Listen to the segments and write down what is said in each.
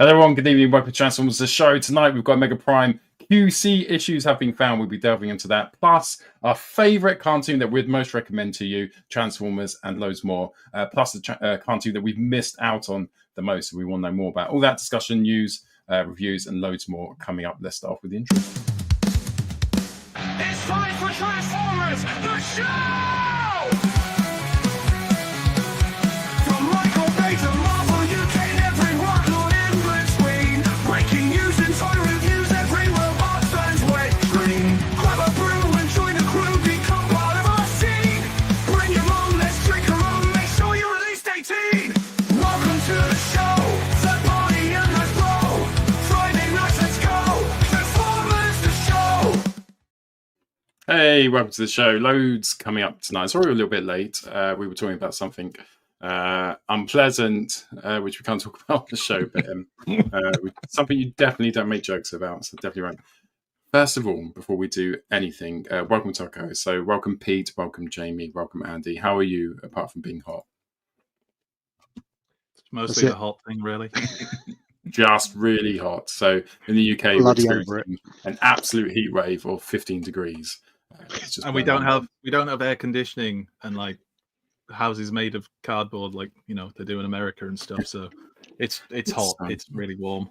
Hello everyone, good evening, welcome to Transformers the show. Tonight we've got Omega Prime QC issues have been found. We'll be delving into that. Plus our favourite cartoon that we'd most recommend to you, Transformers, and loads more. Plus the cartoon that we've missed out on the most, so we want to know more about. All that discussion, news, reviews, and loads more coming up. Let's start off with the intro. It's time for Transformers, the show! From Michael Bay to Marvel UK and every rock in between. Breaking news and toy reviews, every robot fans wet dream. Grab a brew and join the crew, become part of our scene. Bring your mom, let's drink a rum, make sure you're at least 18. Welcome to the show, the party and let's roll. Friday nights, let's go, Transformers, the show! Hey, welcome to the show. Loads coming up tonight. Sorry we're a little bit late. We were talking about something unpleasant, which we can't talk about on the show, but something you definitely don't make jokes about, so definitely right. First of all, before we do anything, welcome to our co-host. So welcome Pete, welcome Jamie, welcome Andy. How are you, apart from being hot? It's mostly the hot thing, really. Just really hot. So in the UK, we're experiencing an absolute heat wave of 15 degrees. And we don't have air conditioning and like houses made of cardboard like they do in America and stuff. So it's hot. It's really warm.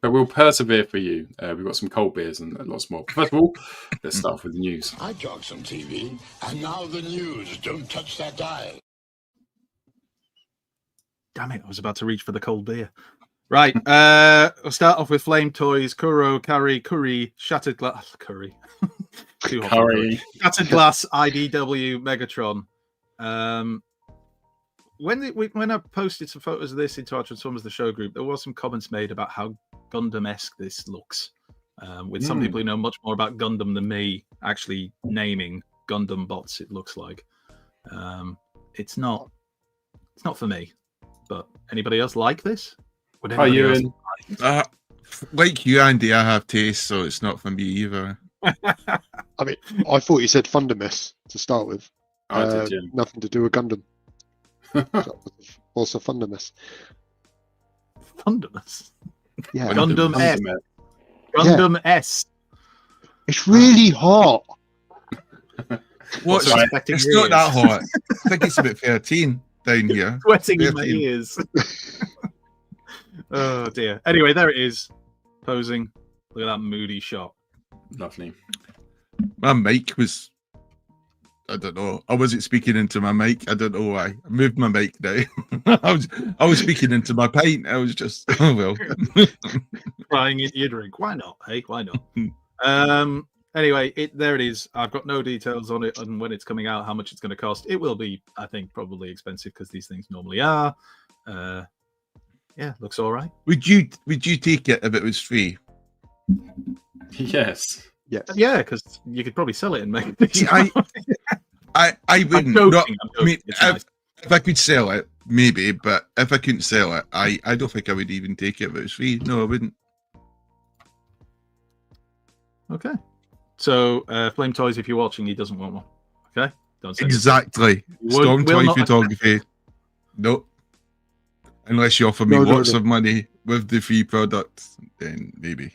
But we'll persevere for you. We've got some cold beers and lots more. First of all, let's start off with the news. I talk some TV, and now the news. Don't touch that dial. Damn it! I was about to reach for the cold beer. Right. We'll start off with Flame Toys, Kuro, Curry, Shattered Glass, Curry. Curry. Shattered Glass, IDW, Megatron. When I posted some photos of this into our Transformers the Show group, there was some comments made about how Gundam-esque this looks. With some people who know much more about Gundam than me actually naming Gundam bots, it looks like. It's not for me. But anybody else like this? Are you in? Like you, Andy, I have taste, so it's not for me either. I mean, I thought you said Fundamus to start with. I did, yeah. Nothing to do with Gundam. Also Fundamus. Fundamus? Yeah. Gundam S. Gundam S. It's really hot. What's it's not that hot. I think it's about 13 down here. Sweating in my ears. Oh dear. Anyway, there it is. Posing. Look at that moody shot. Lovely. My mic was, I don't know. I wasn't speaking into my mic. I don't know why. I moved my mic now. I was speaking into my pint. I was just, oh well. Crying into your drink. Why not? Hey, why not? Anyway, there it is. I've got no details on it and when it's coming out, how much it's going to cost. It will be, I think, probably expensive because these things normally are. Yeah, looks all right. Would you take it if it was free? Yes. Yes. Yeah, because you could probably sell it and make it. See, I wouldn't. I mean, if I could sell it, maybe, but if I couldn't sell it, I don't think I would even take it if it was free. No, I wouldn't. Okay. So, Flame Toys, if you're watching, he doesn't want one. Okay? Don't say exactly. Storm Toy Photography. Nope. Unless you offer me lots of money with the free products, then maybe.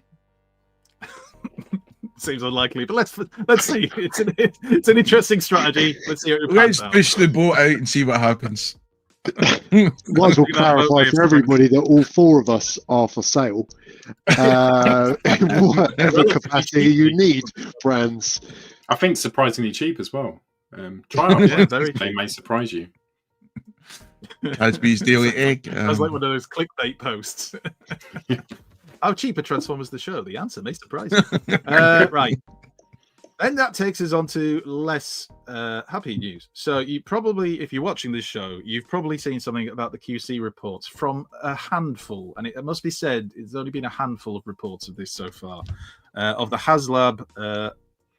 Seems unlikely, but let's see. It's an interesting strategy. Let's see. Let's push the boat out and see what happens. Might as well clarify for everybody that all four of us are for sale. Whatever capacity you need, brands. I think surprisingly cheap as well. Try it. Yeah, very they may surprise you. Casby's Daily Egg. Sounds like one of those clickbait posts. How cheap are Transformers the Show? The answer may surprise you. Right. Then that takes us on to less happy news. So you probably, if you're watching this show, you've probably seen something about the QC reports from a handful, and it must be said, it's only been a handful of reports of this so far, of the Haslab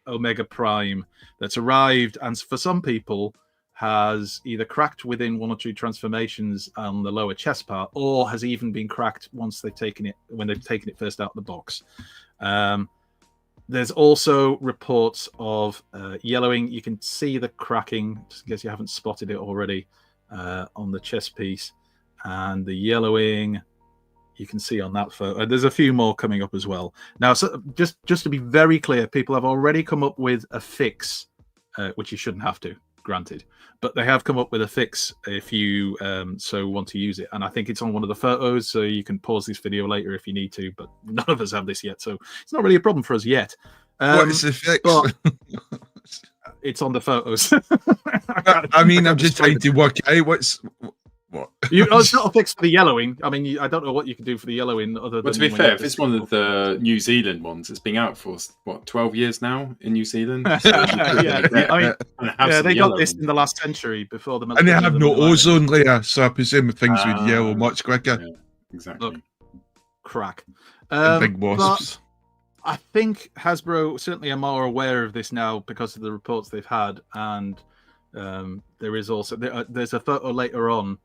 Omega Prime that's arrived, and for some people, has either cracked within one or two transformations on the lower chest part, or has even been cracked once they've taken it first out of the box. There's also reports of yellowing. You can see the cracking, just in case you haven't spotted it already, on the chest piece, and the yellowing you can see on that photo. There's a few more coming up as well. Now, so just to be very clear, people have already come up with a fix, which you shouldn't have to, granted, but they have come up with a fix if you so want to use it. And I think it's on one of the photos, so you can pause this video later if you need to, but none of us have this yet, so it's not really a problem for us yet. What is the fix? But it's on the photos. I mean, I'm just trying to work out what. It's not a fix for the yellowing. I mean, I don't know what you can do for the yellowing other than. Well, to be fair, if it's one of the New Zealand ones, it's been out for what 12 years now in New Zealand. So they got this in the last century before the. And they have no ozone layer, so I presume things would yellow much quicker. Yeah, exactly. Look, crack. And big wasps. I think Hasbro certainly are more aware of this now because of the reports they've had, and there is also there's a photo later on,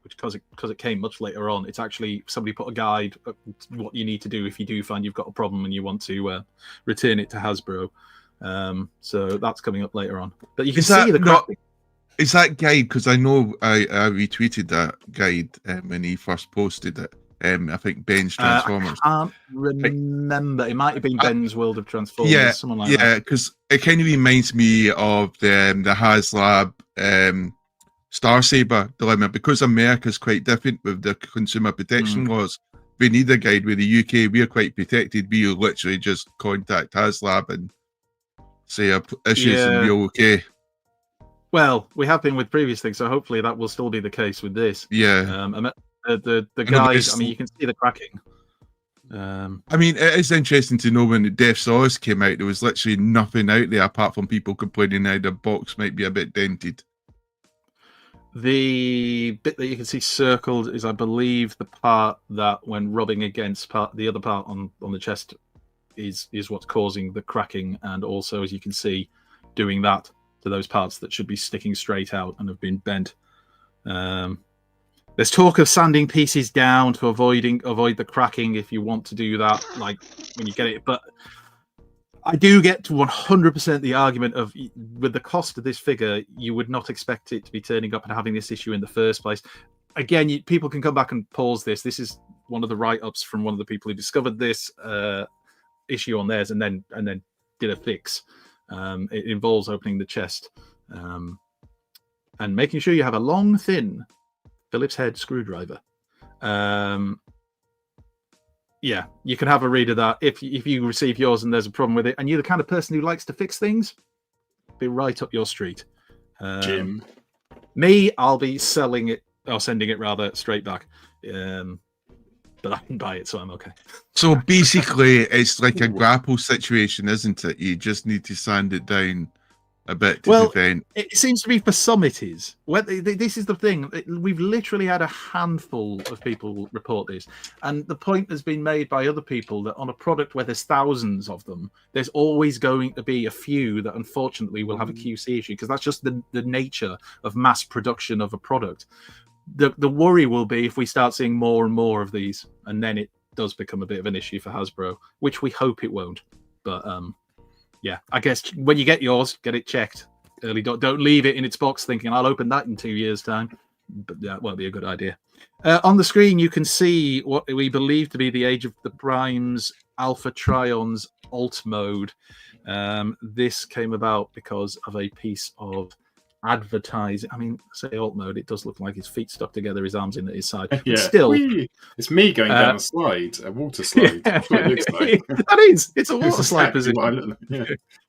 which because it came much later on, it's actually somebody put a guide of what you need to do if you do find you've got a problem and you want to return it to Hasbro. So that's coming up later on. But you can see the cracking. Is that guide? Because I know I retweeted that guide when he first posted it. I think Ben's Transformers. I can't remember. It might have been Ben's World of Transformers. Yeah, someone like that. because it kind of reminds me of the Haslab Star Saber dilemma. Because America's quite different with the consumer protection laws. We need a guide. With the UK, we're quite protected. We literally just contact Haslab and say our issues and we're okay. Well, we have been with previous things, so hopefully that will still be the case with this. Yeah. The guide, I mean, you can see the cracking. I mean, it is interesting to know when the Death Saws came out, there was literally nothing out there apart from people complaining how the box might be a bit dented. The bit that you can see circled is, I believe, the part that when rubbing against the other part on the chest is what's causing the cracking, and also, as you can see, doing that to those parts that should be sticking straight out and have been bent. There's talk of sanding pieces down to avoid the cracking if you want to do that, like when you get it. But I do get to 100% the argument of, with the cost of this figure, you would not expect it to be turning up and having this issue in the first place. Again, people can come back and pause this. This is one of the write-ups from one of the people who discovered this issue on theirs and then did a fix. It involves opening the chest and making sure you have a long, thin Phillips head screwdriver. Yeah, you can have a read of that. If you receive yours and there's a problem with it, and you're the kind of person who likes to fix things, be right up your street. Jim. Me, I'll be selling it or sending it rather straight back. But I can buy it, so I'm okay. So basically, it's like a grapple situation, isn't it? You just need to sand it down a bit to defend. It seems to be for some it is. This is the thing. We've literally had a handful of people report this. And the point has been made by other people that on a product where there's thousands of them, there's always going to be a few that unfortunately will have a QC issue, because that's just the nature of mass production of a product. The worry will be if we start seeing more and more of these, and then it does become a bit of an issue for Hasbro, which we hope it won't. But yeah, I guess when you get yours, get it checked early. Don't leave it in its box thinking I'll open that in 2 years' time. But that won't be a good idea. On the screen, you can see what we believe to be the Age of the Primes Alpha Trions alt mode. This came about because of a piece of advertising. I mean, say alt mode, it does look like his feet stuck together, his arms in at his side. Yeah. But still, it's me going down a slide, a water slide. That's what it looks like. That is, it's a water slide Exactly position. yeah.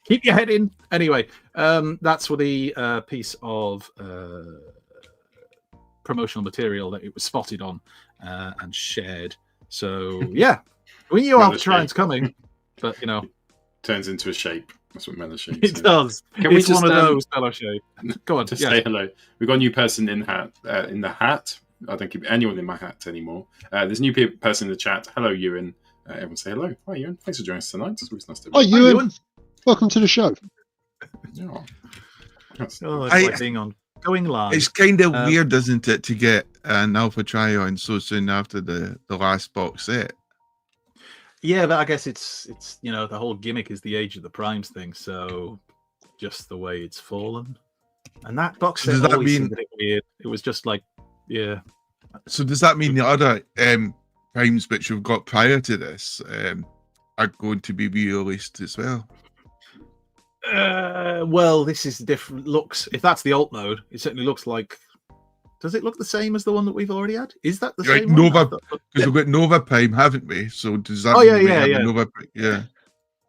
Keep your head in. Anyway, that's for the piece of promotional material that it was spotted on and shared. So yeah, we knew Alpha Trion's coming, but you know, turns into a shape. That's what Mela shapes. It does. Can we it's just, one of those fellow shape. Go on, just yes. say hello. We've got a new person in the hat. I don't keep anyone in my hat anymore. There's a new person in the chat. Hello, Ewan. Everyone say hello. Hi, Ewan. Thanks for joining us tonight. It's always nice to Hi, Ewan. Welcome to the show. Yeah. It's like being on going live. It's kind of weird, isn't it, to get an Alpha Trion so soon after the last box set? Yeah, but I guess it's you know, the whole gimmick is the Age of the Primes thing, so just the way it's fallen. And that box set does that always mean seemed a bit weird. It was just like, yeah. So does that mean the other primes which we've got prior to this are going to be re-released as well. Well, this is different. Looks, if that's the alt mode, it certainly looks like. Does it look the same as the one that we've already had? Is that the Like same Nova, one? because we've got Nova Prime, haven't we? So does that? Oh, yeah, mean we yeah, have a yeah. Nova, yeah.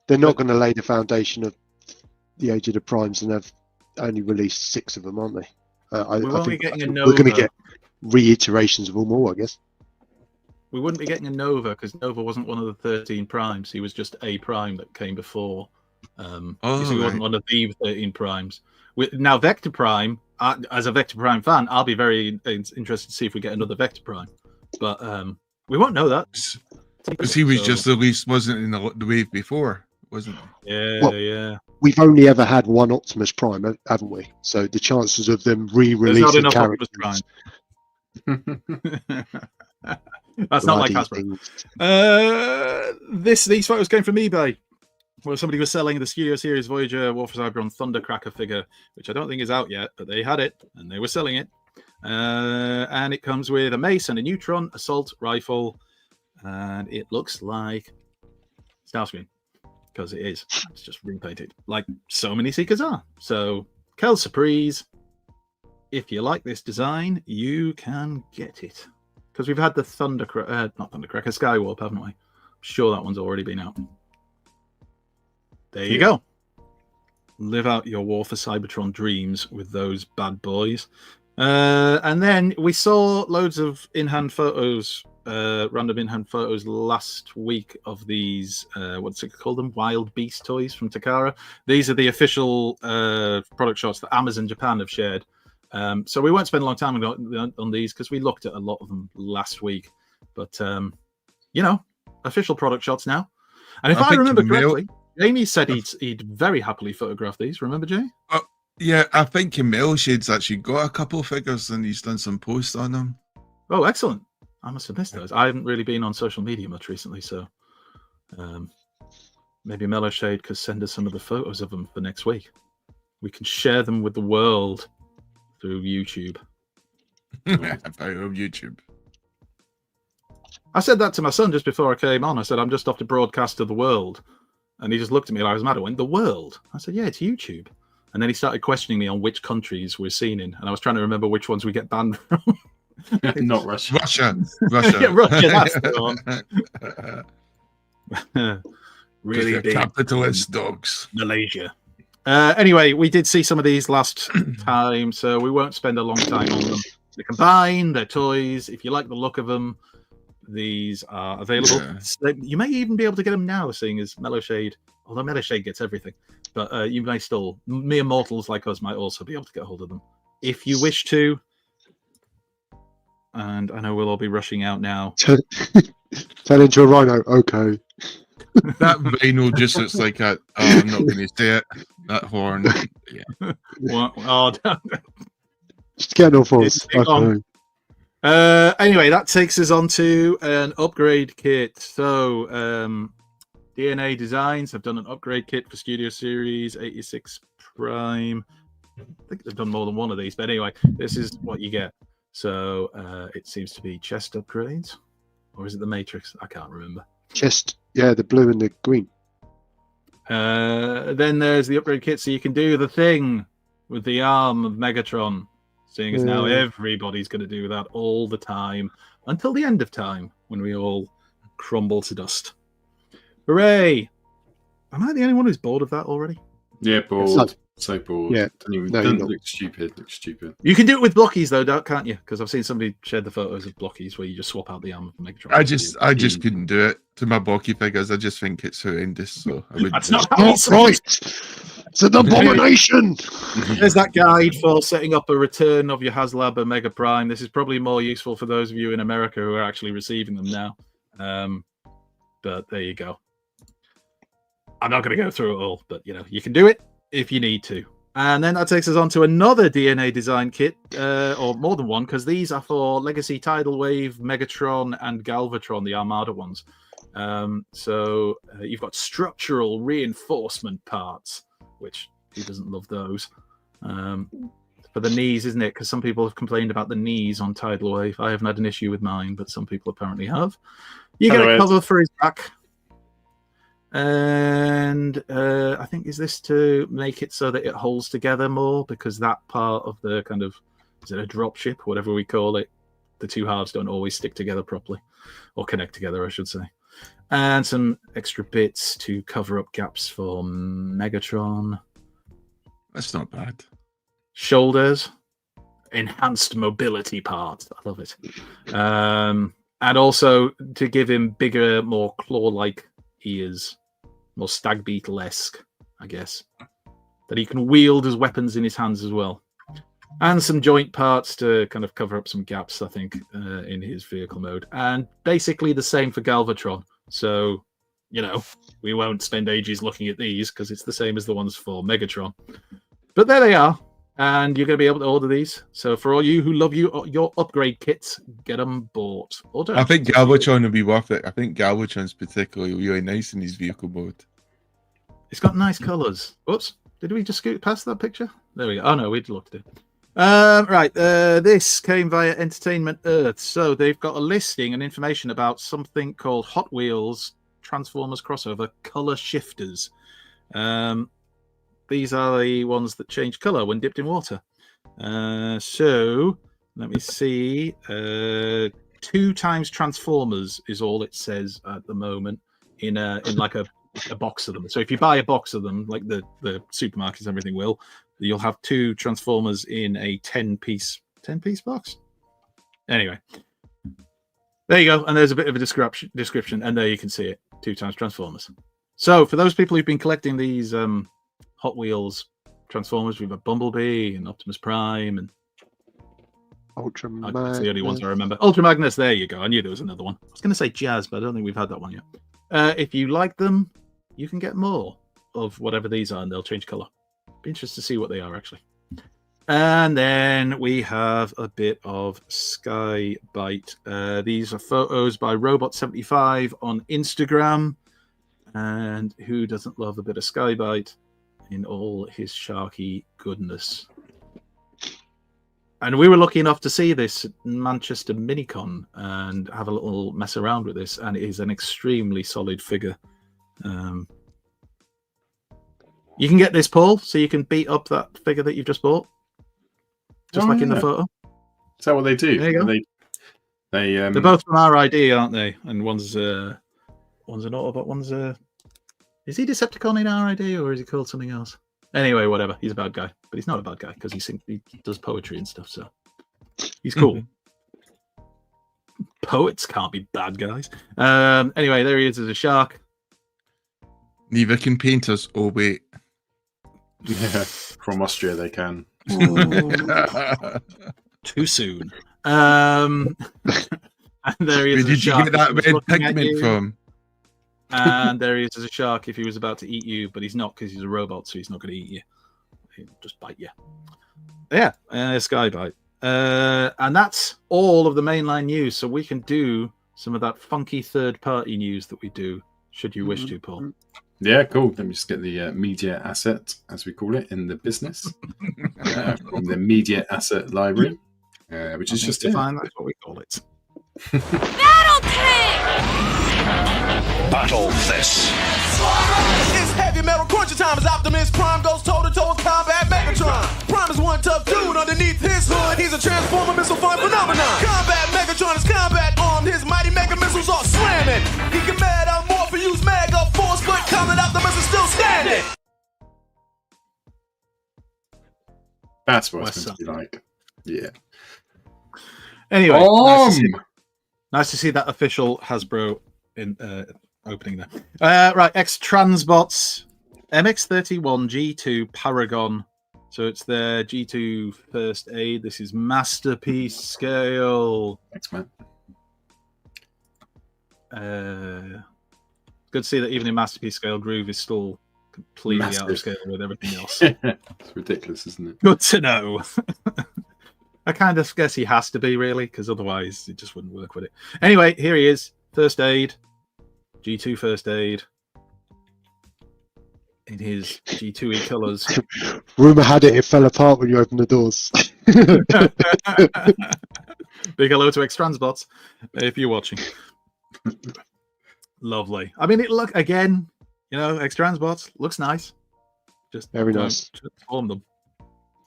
They're not going to lay the foundation of the Age of the Primes and have only released 6 of them, aren't they? I think getting a we're Nova. going to get reiterations of them all, I guess. We wouldn't be getting a Nova because Nova wasn't one of the 13 primes. He was just a prime that came before. So he wasn't one of the 13 primes. Now, Vector Prime, as a Vector Prime fan, I'll be very interested to see if we get another Vector Prime. But we won't know that. Because he was just released, wasn't in the wave before, wasn't he? Yeah, Well, yeah. We've only ever had one Optimus Prime, haven't we? So the chances of them re-releasing characters... That's not like Hasbro. These photos came from eBay, where somebody was selling the Studio Series Voyager War for Cybertron Thundercracker figure, which I don't think is out yet, but they had it and they were selling it. And it comes with a mace and a neutron assault rifle, and it looks like Starscream, because it is. It's just repainted, like so many Seekers are. So, Kel Surprise, if you like this design, you can get it. Because we've had the not Thundercracker, Skywarp, haven't we? I'm sure that one's already been out. There you go. Live out your War for Cybertron dreams with those bad boys. And then we saw loads of in-hand photos, random in-hand photos last week of these, what's it called them? Wild Beast toys from Takara. These are the official product shots that Amazon Japan have shared. So we won't spend a long time on these because we looked at a lot of them last week. But, official product shots now. And if I remember correctly, Jamie said he'd very happily photograph these. Remember, Jamie? Yeah, I think Camille Shade's actually got a couple of figures and he's done some posts on them. Oh, excellent. I must have missed those. I haven't really been on social media much recently, so maybe Mellow Shade could send us some of the photos of them for next week. We can share them with the world through YouTube. YouTube. I said that to my son just before I came on. I said, I'm just off to broadcast to the world. And he just looked at me like I was mad. I went, the world? I said, yeah, it's YouTube. And then he started questioning me on which countries we're seen in. And I was trying to remember which ones we get banned from. Not Russia. Russia. Yeah, Russia, that's the one. Really big. Capitalist dogs. Malaysia. Anyway, we did see some of these last time, so we won't spend a long time on them. They're combined, they're toys. If you like the look of them, these are available. Yeah. You may even be able to get them now, seeing as Mellow Shade, although Mellow Shade gets everything, but you may still, mere mortals like us might also be able to get hold of them if you wish to. And I know we'll all be rushing out now. Turn into a rhino. Okay. That rhino just looks like a. Oh, I'm not going to say it. That horn. Yeah. Just get off us. Okay. Anyway, that takes us on to an upgrade kit. So, DNA Designs have done an upgrade kit for Studio Series 86 Prime. I think they've done more than one of these, but anyway, this is what you get. So, it seems to be chest upgrades, or is it the Matrix? I can't remember. Chest, yeah, the blue and the green. Then there's the upgrade kit, so you can do the thing with the arm of Megatron. Seeing as now everybody's going to do that all the time until the end of time when we all crumble to dust. Hooray! Am I the only one who's bored of that already? Yeah, bored. So bored. Yeah. Doesn't look stupid. Looks stupid. You can do it with blockies though, can't you? Because I've seen somebody share the photos of blockies where you just swap out the arm of Megatron. I just couldn't do it to my blocky figures. I just think it's horrendous. So I would. That's not right. It's an abomination. There's that guide for setting up a return of your Haslab Omega Prime. This is probably more useful for those of you in America who are actually receiving them now. But there you go. I'm not going to go through it all, but you can do it if you need to. And then that takes us on to another DNA design kit, or more than one, because these are for Legacy Tidal Wave, Megatron, and Galvatron, the Armada ones. So you've got structural reinforcement parts, which who doesn't love those? for the knees, isn't it? Because some people have complained about the knees on Tidal Wave. I haven't had an issue with mine, but some people apparently have. You get a cover for his back. And I think, is this to make it so that it holds together more? Because that part of the kind of, is it a drop ship, whatever we call it? The two halves don't always stick together properly, or connect together, I should say. And some extra bits to cover up gaps for Megatron. That's not bad. Shoulders, enhanced mobility part. I love it. And also to give him bigger, more claw-like ears, more stag beetle-esque, I guess, that he can wield as weapons in his hands as well. And some joint parts to kind of cover up some gaps, I think, in his vehicle mode. And basically the same for Galvatron. So, you know, we won't spend ages looking at these because it's the same as the ones for Megatron. But there they are. And you're going to be able to order these. So for all you who love your upgrade kits, get them bought. Or don't. I think Galvatron will be worth it. I think Galvatron's particularly really nice in his vehicle mode. It's got nice colours. Whoops. Did we just scoot past that picture? There we go. Oh, no, we'd looked at it. Right. This came via Entertainment Earth. So they've got a listing and information about something called Hot Wheels Transformers Crossover Colour Shifters. These are the ones that change colour when dipped in water. So let me see. 2 times Transformers is all it says at the moment in like a box of them. So if you buy a box of them, like the supermarkets and everything will, you'll have 2 Transformers in a 10-piece box. Anyway, there you go. And there's a bit of a description, and there you can see it. 2 times Transformers. So for those people who've been collecting these Hot Wheels Transformers, we've got Bumblebee and Optimus Prime and Ultra Magnus. That's the only ones I remember. Ultra Magnus, there you go. I knew there was another one. I was going to say Jazz, but I don't think we've had that one yet. If you like them, you can get more of whatever these are, and they'll change colour. Be interested to see what they are, actually. And then we have a bit of Sky-Byte. These are photos by Robot75 on Instagram. And who doesn't love a bit of Sky-Byte in all his sharky goodness? And we were lucky enough to see this at Manchester Minicon and have a little mess around with this. And it is an extremely solid figure. You can get this, Paul, so you can beat up that figure that you've just bought. Just like in the photo. Is that what they do? There you go. They're both from RID, aren't they? And one's an Autobot, one's is he Decepticon in RID or is he called something else? Anyway, whatever. He's a bad guy, but he's not a bad guy because he does poetry and stuff. So he's cool. Poets can't be bad guys. Anyway, there he is as a shark. Neither can painters. Oh wait. Yeah, from Austria they can. Too soon. And there he is. Where did you get that red pigment from? And there he is as a shark if he was about to eat you, but he's not because he's a robot, so he's not going to eat you. He'll just bite you. Yeah, Sky-Byte. And that's all of the mainline news, so we can do some of that funky third-party news that we do, should you wish to, Paul. Yeah, cool. Let me just get the media asset, as we call it in the business, from the media asset library, which is just fine. That's what we call it. Battle tank! Battle this. It's heavy metal cruncher time as Optimus Prime goes toe-to-toe with combat Megatron. Prime is one tough dude underneath his hood. He's a transformer missile fire phenomenon. Combat Megatron is combat armed. His mighty mega missiles are slamming. He can mad out more for use mega force, but combat Optimus is still standing. That's what it's meant to be like. Yeah. Anyway, nice to see that official Hasbro in opening there. Right, X-Transbots MX-31 G2 Paragon. So it's their G2 First Aid. This is Masterpiece scale. Thanks, man. Good to see that even in Masterpiece scale, Groove is still completely out of scale with everything else. It's ridiculous, isn't it? Good to know. I kind of guess he has to be, really, because otherwise it just wouldn't work with it. Anyway, here he is. First Aid. G2 First Aid. in his G2E colours. Rumor had it fell apart when you opened the doors. Big hello to X-Transbots, if you're watching. Lovely. I mean, it look again, X-Transbots looks nice. Just Very don't nice. transform them.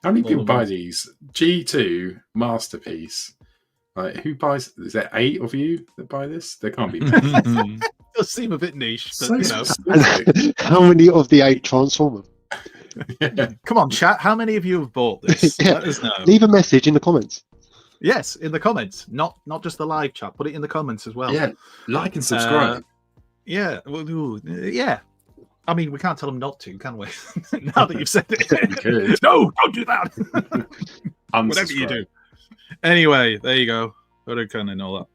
How many All people of buy them. these? G2 Masterpiece. Like, who buys? Is there 8 of you that buy this? There can't be many. Does seem a bit niche, but So specific. How many of the 8 transform them? Yeah. Come on, chat. How many of you have bought this? Yeah. Let us know. Leave a message in the comments. Yes, in the comments, not just the live chat. Put it in the comments as well. Yeah, like and subscribe. Yeah. Well, yeah. I mean, we can't tell them not to, can we? Now that you've said it. Good. No, don't do that. Whatever you Unsubscribe. do. Anyway, there you go. Photo and all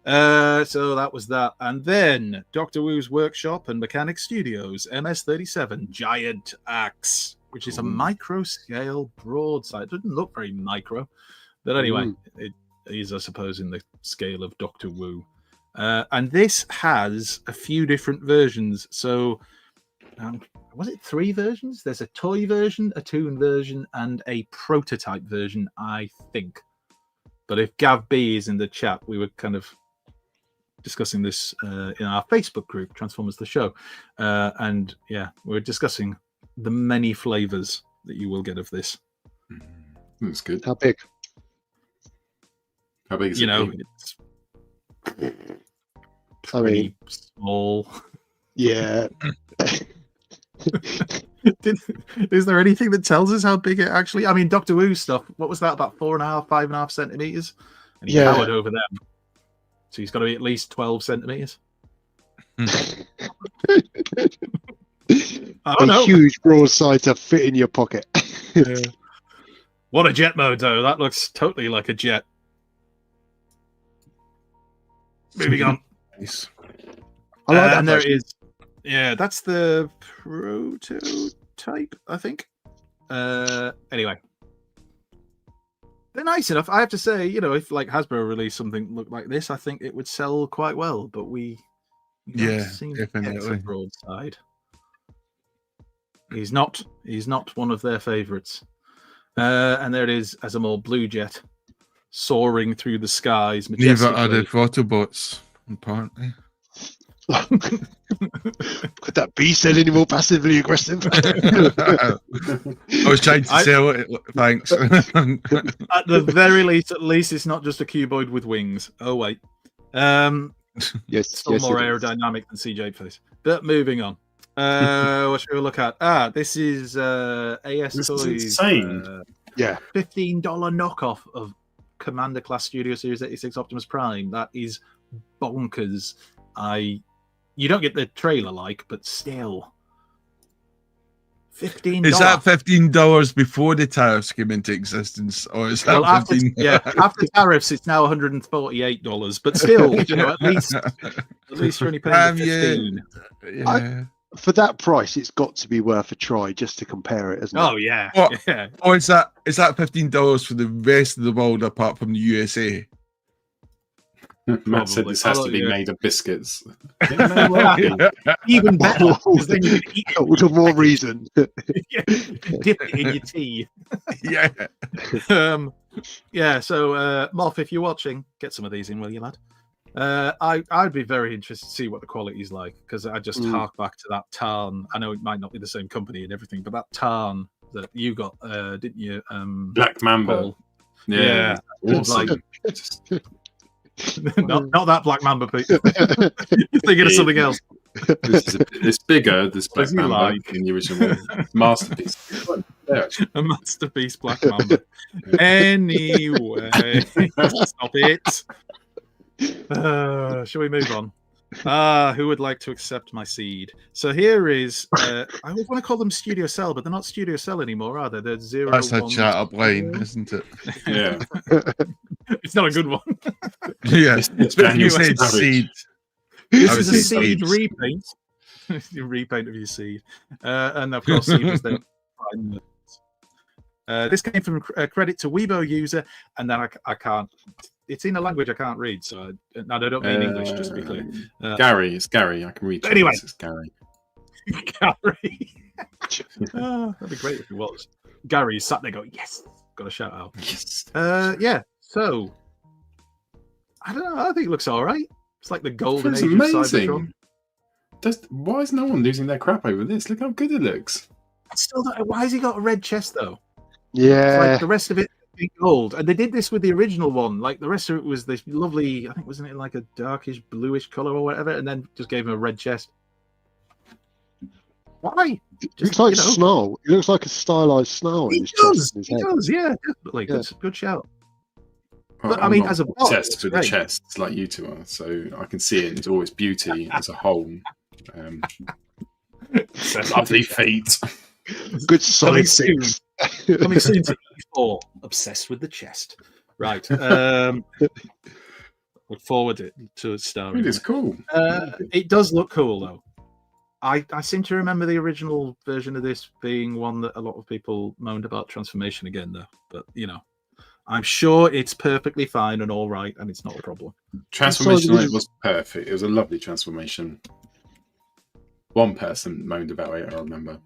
that. So that was that. And then Dr. Wu's Workshop and Mechanic Studios, MS-37 Giant Axe, which is a micro-scale broadside. It doesn't look very micro. But anyway, it is, I suppose, in the scale of Dr. Wu. And this has a few different versions. So, was it 3 versions? There's a toy version, a toon version, and a prototype version, I think. But if Gav B is in the chat, we were kind of discussing this in our Facebook group, Transformers the Show. And yeah, we're discussing the many flavors that you will get of this. That's good. How big? How big is it? It's I mean, pretty small. yeah. Is there anything that tells us how big it actually? I mean, Doctor Wu's stuff. What was that? About 4.5, 5.5 centimeters, and he powered over them. So he's got to be at least 12 centimeters. A huge broadside to fit in your pocket. What a jet mode, though. That looks totally like a jet. Moving on. Nice. I like that. And there version. is. Yeah, that's the prototype, I think. Anyway. They're nice enough. I have to say, if like Hasbro released something looked like this, I think it would sell quite well. But we don't seem to get definitely. a broadside. He's not one of their favorites. And there it is as a more blue jet soaring through the skies. Never added Autobots, apparently. Could that be said any more passively aggressive? I was trying to sell it. Thanks. At the very least, it's not just a cuboid with wings. Oh wait, Yes, still more aerodynamic than CJ Face. But moving on. What should we look at? This is AS This Toys. is insane. Yeah. $15 knockoff of Commander Class Studio Series 86 Optimus Prime. That is bonkers. You don't get the trailer but still. $15. Is that $15 before the tariffs came into existence, or is that after, 15? after tariffs, it's now $148. But still, at least you're only paying the 15. Yeah. For that price, it's got to be worth a try just to compare it, isn't it? Oh yeah. What? Yeah. Or is that $15 for the rest of the world apart from the USA? Matt said this has to be Yeah. made of biscuits. Even better, because then you can eat it. All the more reason. Dip it in your tea. Yeah. So Moff, if you're watching, get some of these in, will you, lad? I'd be very interested to see what the quality is like, because I just hark back to that Tarn. I know it might not be the same company and everything, but that Tarn that you got, didn't you? Black Mamba. Paul? Yeah. Like- Just- not that Black Mamba, Pete. You're thinking of something else. It's bigger, this Black Does he Mamba, like? in the original Masterpiece. There, actually. A masterpiece Black Mamba. Anyway, stop it. Shall we move on? Who would like to accept my seed? So here is, I always want to call them Studio Cell, but they're not Studio Cell anymore, are they? They're 0, That's a 1, chat up line, isn't it? Yeah. It's not a good one. Yeah. It's But Daniel you said Savage. seed. This I would is a say seed seeds. repaint. The repaint of your seed. And of course, seed was then. This came from credit to Weibo user, and then I can't. It's in a language I can't read, so I don't mean English, just to be clear. Gary, it's Gary. I can read. Anyway. It's Gary. Gary. That'd be great if it was. Gary sat there going, yes, got a shout out. Yes. Yeah, so I don't know. I think it looks all right. It's like the golden It's age of amazing. Cybertron. Why is no one losing their crap over this? Look how good it looks. I still don't know. Why has he got a red chest, though? It's Yeah. like the rest of it being gold. And they did this with the original one. Like the rest of it was this lovely, I think, wasn't it like a darkish bluish color or whatever? And then just gave him a red chest. Why? It looks like Snarl. It looks like a stylized Snarl. in He his does. chest and his He head. does. Yeah, definitely. Yeah. Good shout. Well, But, I I'm mean, not as a bot, obsessed it's with the great. chests like you two are, so I can see it in all its beauty as a whole. Lovely feet. Good solid soon. 6. Coming soon to E4. Obsessed with the chest. Right. Look forward to it starring. It is cool. It does look cool, though. I seem to remember the original version of this being one that a lot of people moaned about transformation again, though. But, I'm sure it's perfectly fine and all right, and it's not a problem. Transformation on it was perfect. It was a lovely transformation. One person moaned about it, I remember.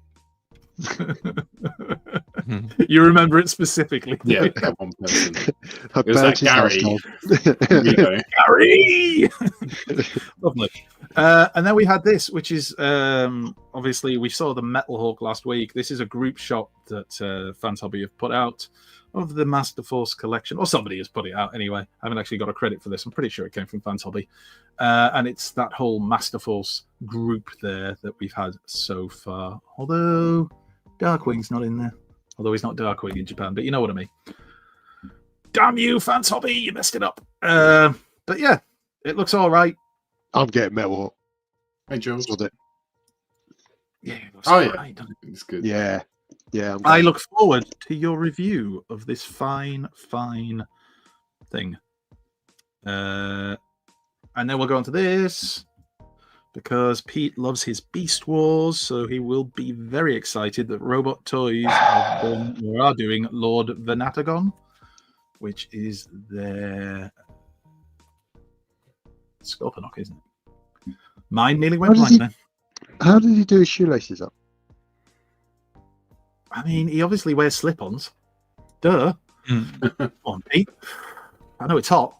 You remember it specifically? Yeah, that one person. I It was that burnt his house Gary. down. You know. Gary! Lovely. And then we had this, which is obviously we saw the Metal Hawk last week. This is a group shot that Fans Hobby have put out of the Master Force collection, or somebody has put it out anyway. I haven't actually got a credit for this. I'm pretty sure it came from Fans Hobby. And it's that whole Master Force group there that we've had so far. Although Darkwing's not in there. Although he's not Darkwing in Japan, but you know what I mean. Damn you, Fans Hobby, you messed it up. But yeah, it looks all right. I'm getting Metal Hawk. Hey, George. Sod it. Yeah, it looks Oh, all yeah. right, doesn't it? It's good. Yeah. Yeah. I look forward to your review of this fine thing. And then we'll go on to this because Pete loves his Beast Wars, so he will be very excited that Robot Toys are doing Lord Venatagon, which is their Scorponok, isn't it? Mine nearly went How does blank then. How did he do his shoelaces up? I mean, he obviously wears slip-ons. Duh. Come on, Pete. I know it's hot.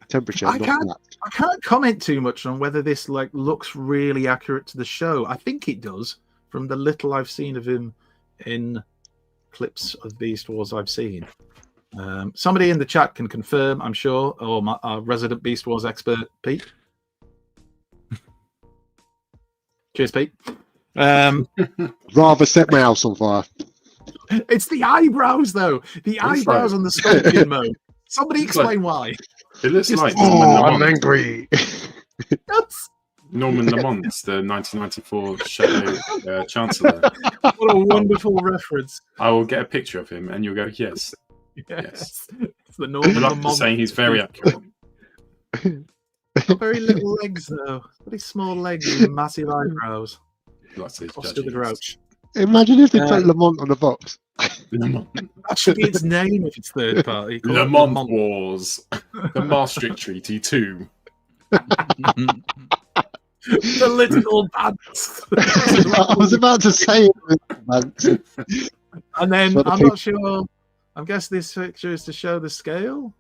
Temperature. I not that. can't comment too much on whether this looks really accurate to the show. I think it does, from the little I've seen of him in clips of Beast Wars I've seen. Somebody in the chat can confirm, I'm sure, or our resident Beast Wars expert, Pete. Cheers, Pete. Rather set my house on fire. It's the eyebrows, though. The eyebrows right. on the scorpion mode. Somebody explain why. It looks Just- like Oh, I'm Norman angry. That's Lamont, the 1994 Shadow Chancellor. what a wonderful reference. I will get a picture of him and you'll go, yes. Yes. It's the Norman Reluctant Lamont. saying he's very accurate. Got very little legs, though. Very small legs and massive eyebrows. Like his Oscar the judges. Grouch. Imagine if they put Lamont on the box. Lamont. That should be its name if it's third party. Call it Lamont Wars. The Maastricht Treaty 2. Political bants. I was about to say it. Man. And then But the I'm people- not sure. I guess this picture is to show the scale,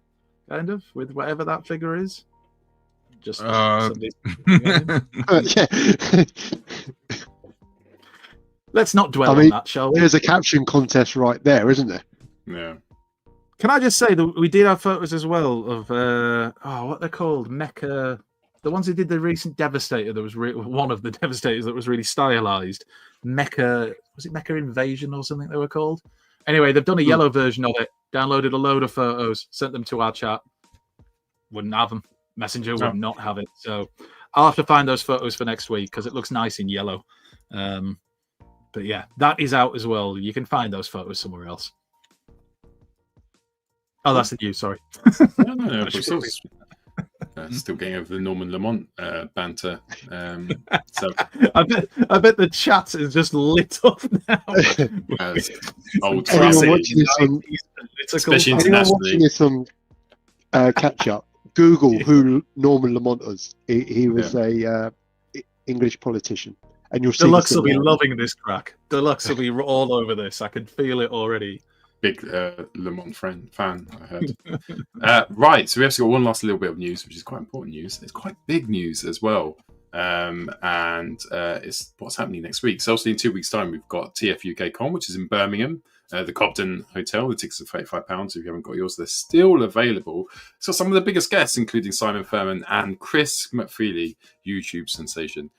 kind of, with whatever that figure is. Just somebody's- Yeah. Let's not dwell I mean, on that, shall we? There's a caption contest right there, isn't there? Yeah. Can I just say that we did have photos as well of what they're called, Mecha, the ones who did the recent Devastator. That was one of the Devastators that was really stylized. Mecha, was it Mecha Invasion or something they were called? Anyway, they've done a yellow version of it. Downloaded a load of photos, sent them to our chat. Wouldn't have them. Messenger would not have it. So I'll have to find those photos for next week because it looks nice in yellow. But yeah, that is out as well. You can find those photos somewhere else. Oh, that's the news. Sorry. No, but still getting over the Norman Lamont banter. So I bet the chat is just lit up now. as old Anyone classic, watching this on, especially anyone watching internationally. this on catch up, Google who Norman Lamont was. He was a English politician, and you'll see Deluxe this will be in the- loving this track. Deluxe will be all over this. I can feel it already. Big Le Mans fan, I heard. Right, so we have got one last little bit of news, which is quite important news. It's quite big news as well. It's what's happening next week. So obviously in 2 weeks' time, we've got TFUK Con, which is in Birmingham, the Cobden Hotel. The tickets are £35. If you haven't got yours, they're still available. So some of the biggest guests, including Simon Furman and Chris McFeely, YouTube sensation.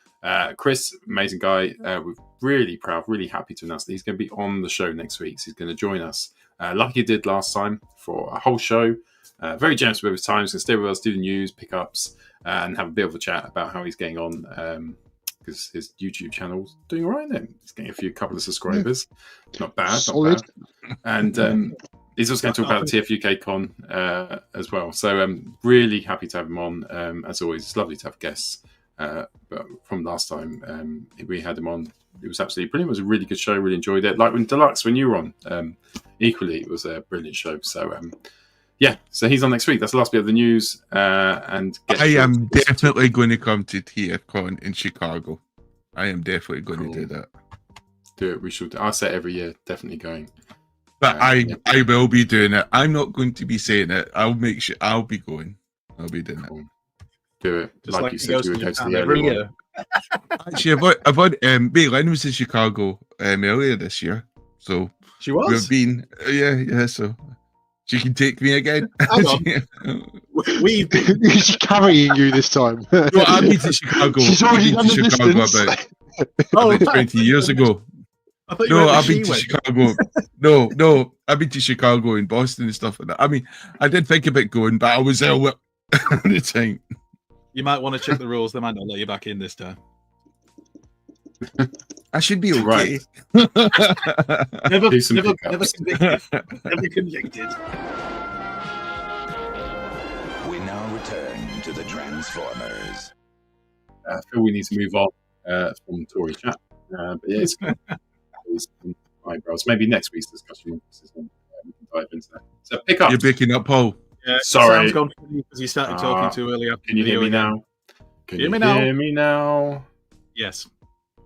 Chris, amazing guy. We're really proud, really happy to announce that he's going to be on the show next week. So he's going to join us, like he did last time, for a whole show. Very generous with his time. He's going to stay with us, do the news, pickups, and have a bit of a chat about how he's getting on. Because his YouTube channel's doing all right then. He's getting a couple of subscribers. Not bad, Solid. not bad. And he's also going to talk about TFUK Con as well. So really happy to have him on. As always, it's lovely to have guests. But from last time we had him on, it was absolutely brilliant. It was a really good show. Really enjoyed it. Like when Deluxe, when you were on, equally it was a brilliant show. So yeah, so he's on next week. That's the last bit of the news. And I am definitely going to come to TFUK Con in Chicago. I am definitely going to do that. Do it. We should. I say every year, definitely going. But I will be doing it. I'm not going to be saying it. I'll make sure I'll be going. I'll be doing it. Do it. Just like you said, you would go to the every early year. Actually, I've had Lynn was in Chicago earlier this year, so She was. we've been yeah. So she can take me again. Hang on. We've been. She's carrying you this time. No, I've been to Chicago. She's already I've been done the to Chicago distance. about 20 years ago. I thought you No, meant I've that been she to went. Chicago. No, I've been to Chicago and Boston and stuff like that. I mean, I did think about going, but I was ill at the time. You might want to check the rules. They might not let you back in this time. I should be okay. Right. Never, Do some never, pickups. never convicted. Never convicted. We now return to the Transformers. I feel we need to move on from Tory chat. But yeah, it's good. Eyebrows. Maybe next week's discussion. We can dive into that. So pick up. You're breaking up, Paul. Yeah, Sorry. Sound's gone funny because you started talking too early. After Can you the hear me video again. now? Can Hear you me now? hear me now? Yes.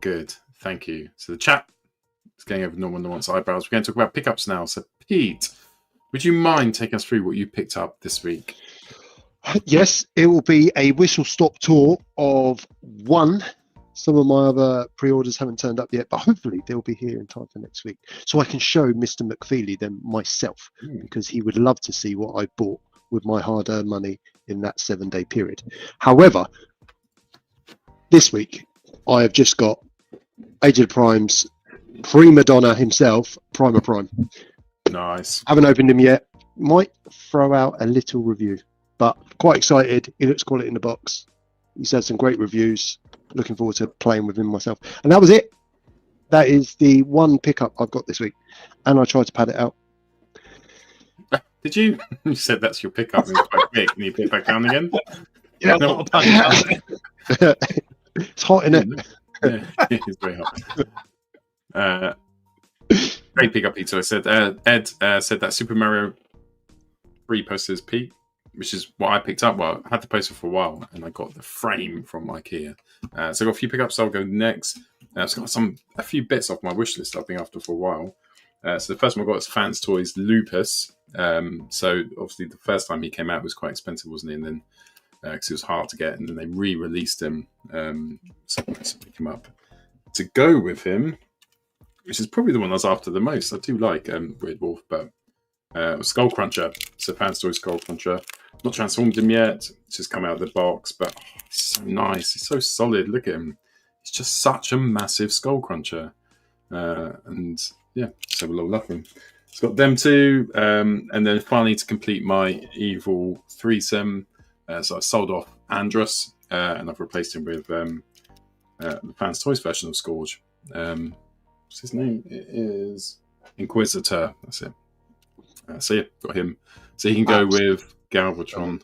Good. Thank you. So the chat is going over normal nuance eyebrows. We're going to talk about pickups now. So Pete, would you mind taking us through what you picked up this week? Yes, it will be a whistle-stop tour of one. Some of my other pre-orders haven't turned up yet, but hopefully they'll be here in time for next week. So I can show Mr. McFeely them myself, because he would love to see what I bought with my hard-earned money in that 7-day period. However, this week I have just got Age of the Primes prima donna himself, Primer Prime. Nice. Haven't opened him yet. Might throw out a little review, but quite excited. He looks quality in the box. He's had some great reviews. Looking forward to playing with him myself. And that was it. That is the one pickup I've got this week. And I tried to pad it out. Did you? You said that's your pickup. And it's quite big. And you put it back down again? Yeah. No. It's hot, isn't it? Yeah, it's very hot. Great pickup, Pete. So I said, Ed said that Super Mario 3 poster is Pete, which is what I picked up. Well, I had the poster for a while, and I got the frame from IKEA. So I got a few pickups. I'll go next. I've got a few bits off my wish list I've been after for a while. So the first one I got is Fans Toys Lupus. So obviously the first time he came out was quite expensive, wasn't he? And then because it was hard to get, and then they re-released him. So I managed to pick him up to go with him, which is probably the one I was after the most. I do like Weird Wolf, but Skull Cruncher. So Fans Toys Skull Cruncher. Not transformed him yet. It's just come out of the box, but he's so nice. He's so solid. Look at him. He's just such a massive Skull Cruncher. And yeah, so we'll all love him. It's got them two. And then finally to complete my evil threesome. So I sold off Andrus, and I've replaced him with the Fans Toys version of Scourge. What's his name? It is Inquisitor. That's it. So yeah, got him. So he can go with Galvatron.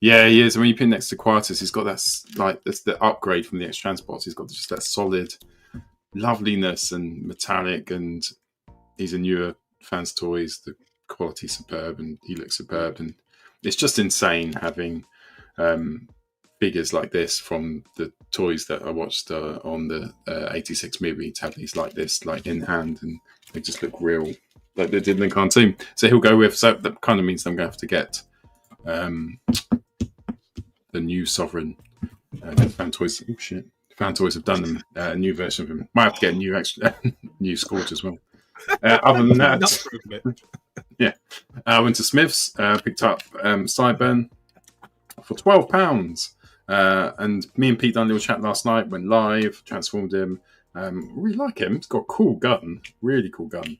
Yeah, he is. And when you put him next to Quietus, he's got that's the upgrade from the X-Transpots. He's got just that solid loveliness and metallic, and he's a newer Fans Toys. The quality's superb, and he looks superb, and it's just insane having figures like this from the toys that I watched on the 86 movie. Tadley's like this, like in hand, and they just look real, like they did in the cartoon. So he'll go with. So that kind of means I'm going to have to get the new Sovereign. Fan Toys. Oh shit! Fan Toys have done them. A new version of him. Might have to get a new extra, new Scorch as well. Other than that, Not proving it. yeah, I went to Smith's, picked up Sideburn for £12. And me and Pete done a little chat last night, went live, transformed him. Really like him. He's got a cool gun, really cool gun.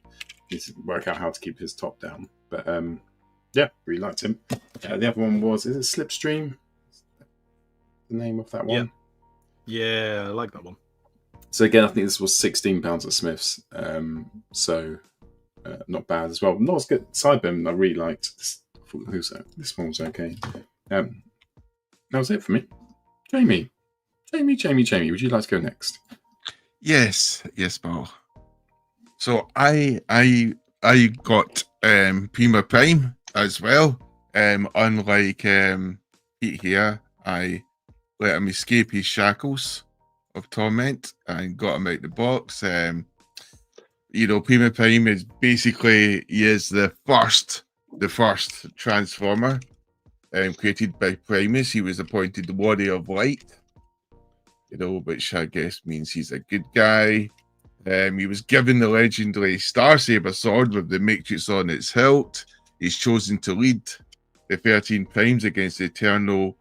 Needs to work out how to keep his top down. But yeah, really liked him. The other one was, is it Slipstream? The name of that one? Yeah, I like that one. So again, I think this was £16 at Smith's. So not bad as well. Not as good. Sideburn, I really liked. This one was okay. That was it for me. Jamie, would you like to go next? Yes, Paul. So I got Prima Prime as well. Unlike Pete here, I let him escape his shackles of torment and got him out the box. Prima Prime is basically the first Transformer created by Primus. He was appointed the Warrior of Light, which I guess means he's a good guy. He was given the legendary Star Saber sword with the Matrix on its hilt. He's chosen to lead the 13 Primes against the Eternal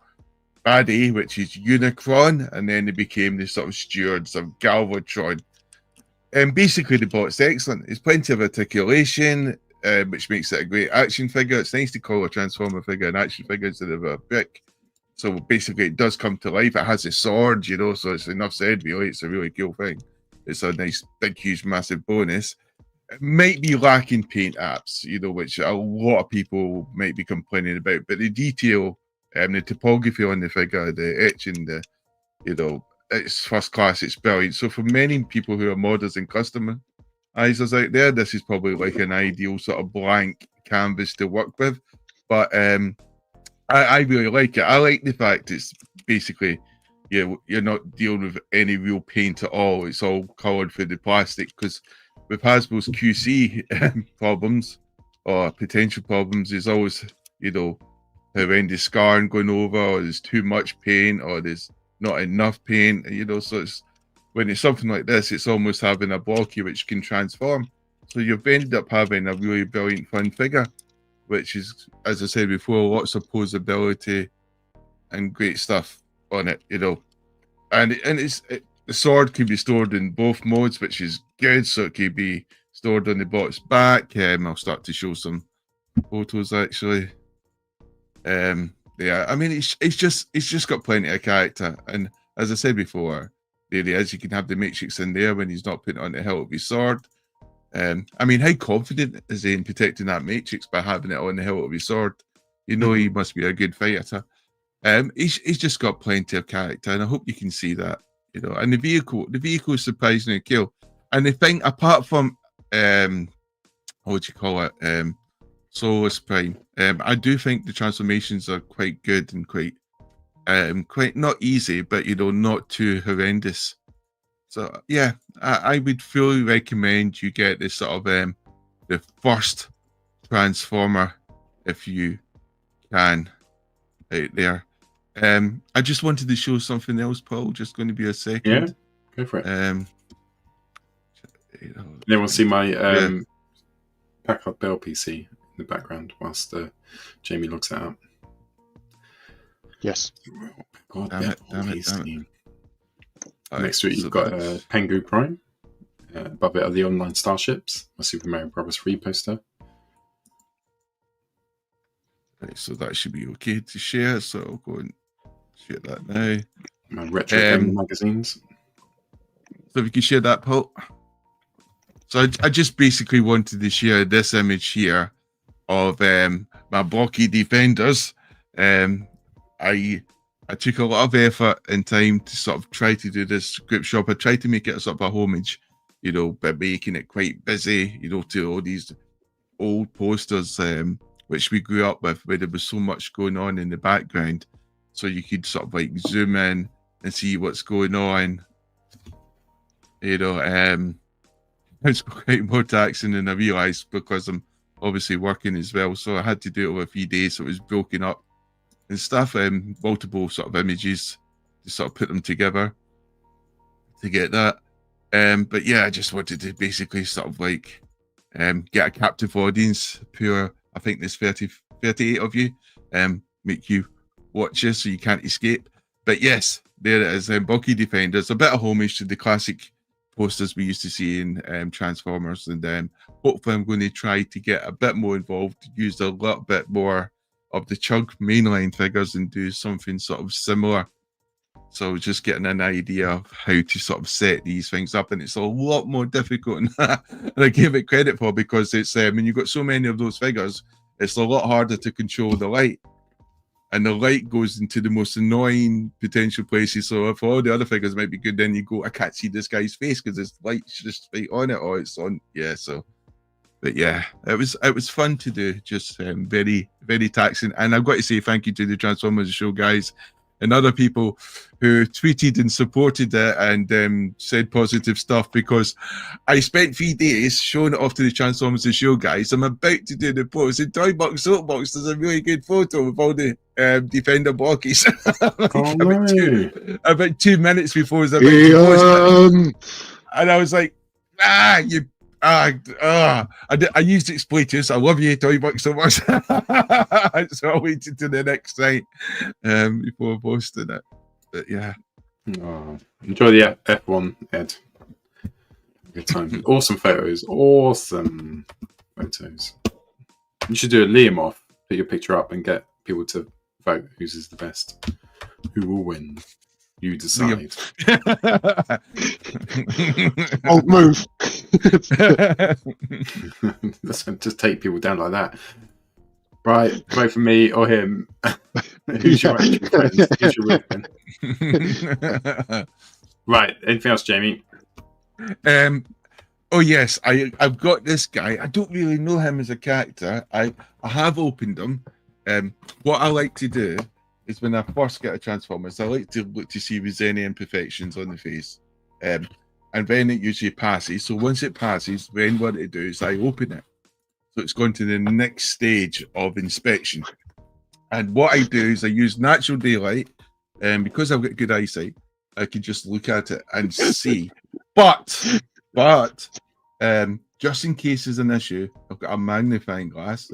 Baddie, which is Unicron, and then they became the sort of stewards of Galvatron. And basically, the bot's excellent. There's plenty of articulation, which makes it a great action figure. It's nice to call a Transformer figure an action figure instead of a brick. So basically, it does come to life. It has a sword, so it's enough said, really. It's a really cool thing. It's a nice, big, huge, massive bonus. It might be lacking paint apps, which a lot of people might be complaining about. But the detail, the topography on the figure, the etching, it's first class. It's brilliant. So for many people who are modders and customizers out there, this is probably like an ideal sort of blank canvas to work with. But I really like it. I like the fact it's basically, you're not dealing with any real paint at all. It's all coloured through the plastic, because with Hasbro's QC problems or potential problems, there's always, horrendous scarring going over, or there's too much paint, or there's not enough paint, so when it's something like this, it's almost having a blocky which can transform. So you've ended up having a really brilliant fun figure, which is, as I said before, lots of posability and great stuff on it, and the sword can be stored in both modes, which is good. So it can be stored on the bot's back. I'll start to show some photos actually. Yeah, I mean, it's just got plenty of character, and as I said before, there he is. You can have the Matrix in there when he's not putting it on the hilt of his sword. I mean, how confident is he in protecting that Matrix by having it on the hilt of his sword? He must be a good fighter. He's just got plenty of character, and I hope you can see that. And the vehicle is surprisingly cool. And the thing, apart from what would you call it, Solus Prime, I do think the transformations are quite good and quite not easy, but not too horrendous. So yeah, I would fully recommend you get this sort of the first Transformer if you can out there. I just wanted to show something else, Paul. Just going to be a second. Yeah, go for it. Anyone see my Packard Bell PC in the background whilst Jamie looks that up? Yes. God, Damn it. Next to it, you've got Pengu Prime. Above it are the online starships. My Super Mario Bros. 3 poster. Right, so that should be okay to share. So I'll go and share that now. My retro game magazines. So if you can share that, Paul. So I just basically wanted to share this image here of my blocky defenders. I took a lot of effort and time to sort of try to do this script shop. I tried to make it a sort of a homage, by making it quite busy, to all these old posters, which we grew up with, where there was so much going on in the background. so you could sort of like zoom in and see what's going on. You know, it's quite more taxing than I realised because I'm obviously working as well. So I had to do it over a few days, so it was broken up and stuff. Multiple sort of images to sort of put them together to get that. But yeah, I just wanted to basically sort of like get a captive audience. I think there's 38 of you. Make you watch this so you can't escape. But yes, there it is. Bulky Defenders, a bit of homage to the classic posters we used to see in Transformers, and hopefully I'm going to try to get a bit more involved, use a little bit more of the Chug mainline figures and do something sort of similar. So just getting an idea of how to sort of set these things up, and it's a lot more difficult than I gave it credit for, because it's when you've got so many of those figures, it's a lot harder to control the light. And the light goes into the most annoying potential places. So if all the other figures might be good, then you go, I can't see this guy's face because his light's just right on it, or it's on. Yeah, so. But yeah, it was fun to do. Just very, very taxing. And I've got to say thank you to the Transformers Show guys and other people who tweeted and supported it and said positive stuff, because I spent 3 days showing it off to the Transformers The Show guys. I'm about to do the post. In Toy Box Soapbox, there's a really good photo of all the Defender blockies. About 2 minutes before I was about to post it. And I was like, I used expletives. I love you, Toy Box so much. So I waited to the next night before posting it. But yeah. Oh, enjoy the F1, Ed. Good time. Awesome photos. Awesome photos. You should do a Liam off, put your picture up and get people to vote whose is the best. Who will win? You decide. Old move. Just take people down like that. Right, vote for me or him. Who's your actual friend? Who's your real friend? Right, anything else, Jamie? Oh yes, I've got this guy. I don't really know him as a character. I have opened him. What I like to do is when I first get a Transformers, I like to look to see if there's any imperfections on the face. And then it usually passes. So once it passes, then what I do is I open it. So it's going to the next stage of inspection. And what I do is I use natural daylight, and because I've got good eyesight, I can just look at it and see. But just in case there's an issue, I've got a magnifying glass,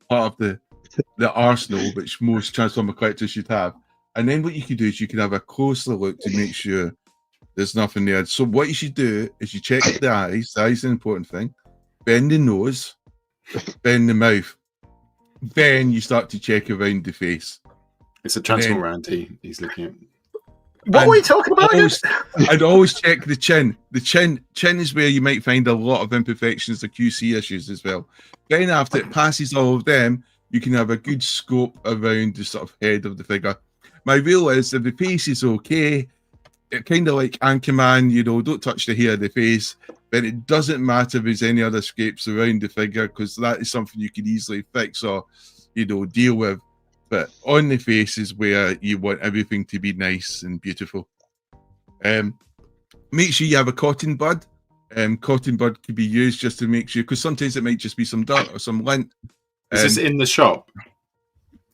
part of the arsenal which most Transformer collectors should have. And then what you can do is you can have a closer look to make sure there's nothing there. So what you should do is you check the eyes. The eyes is an important thing. Bend the nose, bend the mouth. Then you start to check around the face. It's a Transformer round he's looking at. What were we talking about? I'd always check the chin. The chin is where you might find a lot of imperfections, the QC issues as well. Then after it passes all of them, you can have a good scope around the sort of head of the figure. My rule is if the face is okay, it kind of like Anchorman, don't touch the hair of the face, then it doesn't matter if there's any other scrapes around the figure, because that is something you can easily fix or, deal with. But on the face is where you want everything to be nice and beautiful. Make sure you have a cotton bud. Cotton bud can be used just to make sure, because sometimes it might just be some dirt or some lint. Is this in the shop?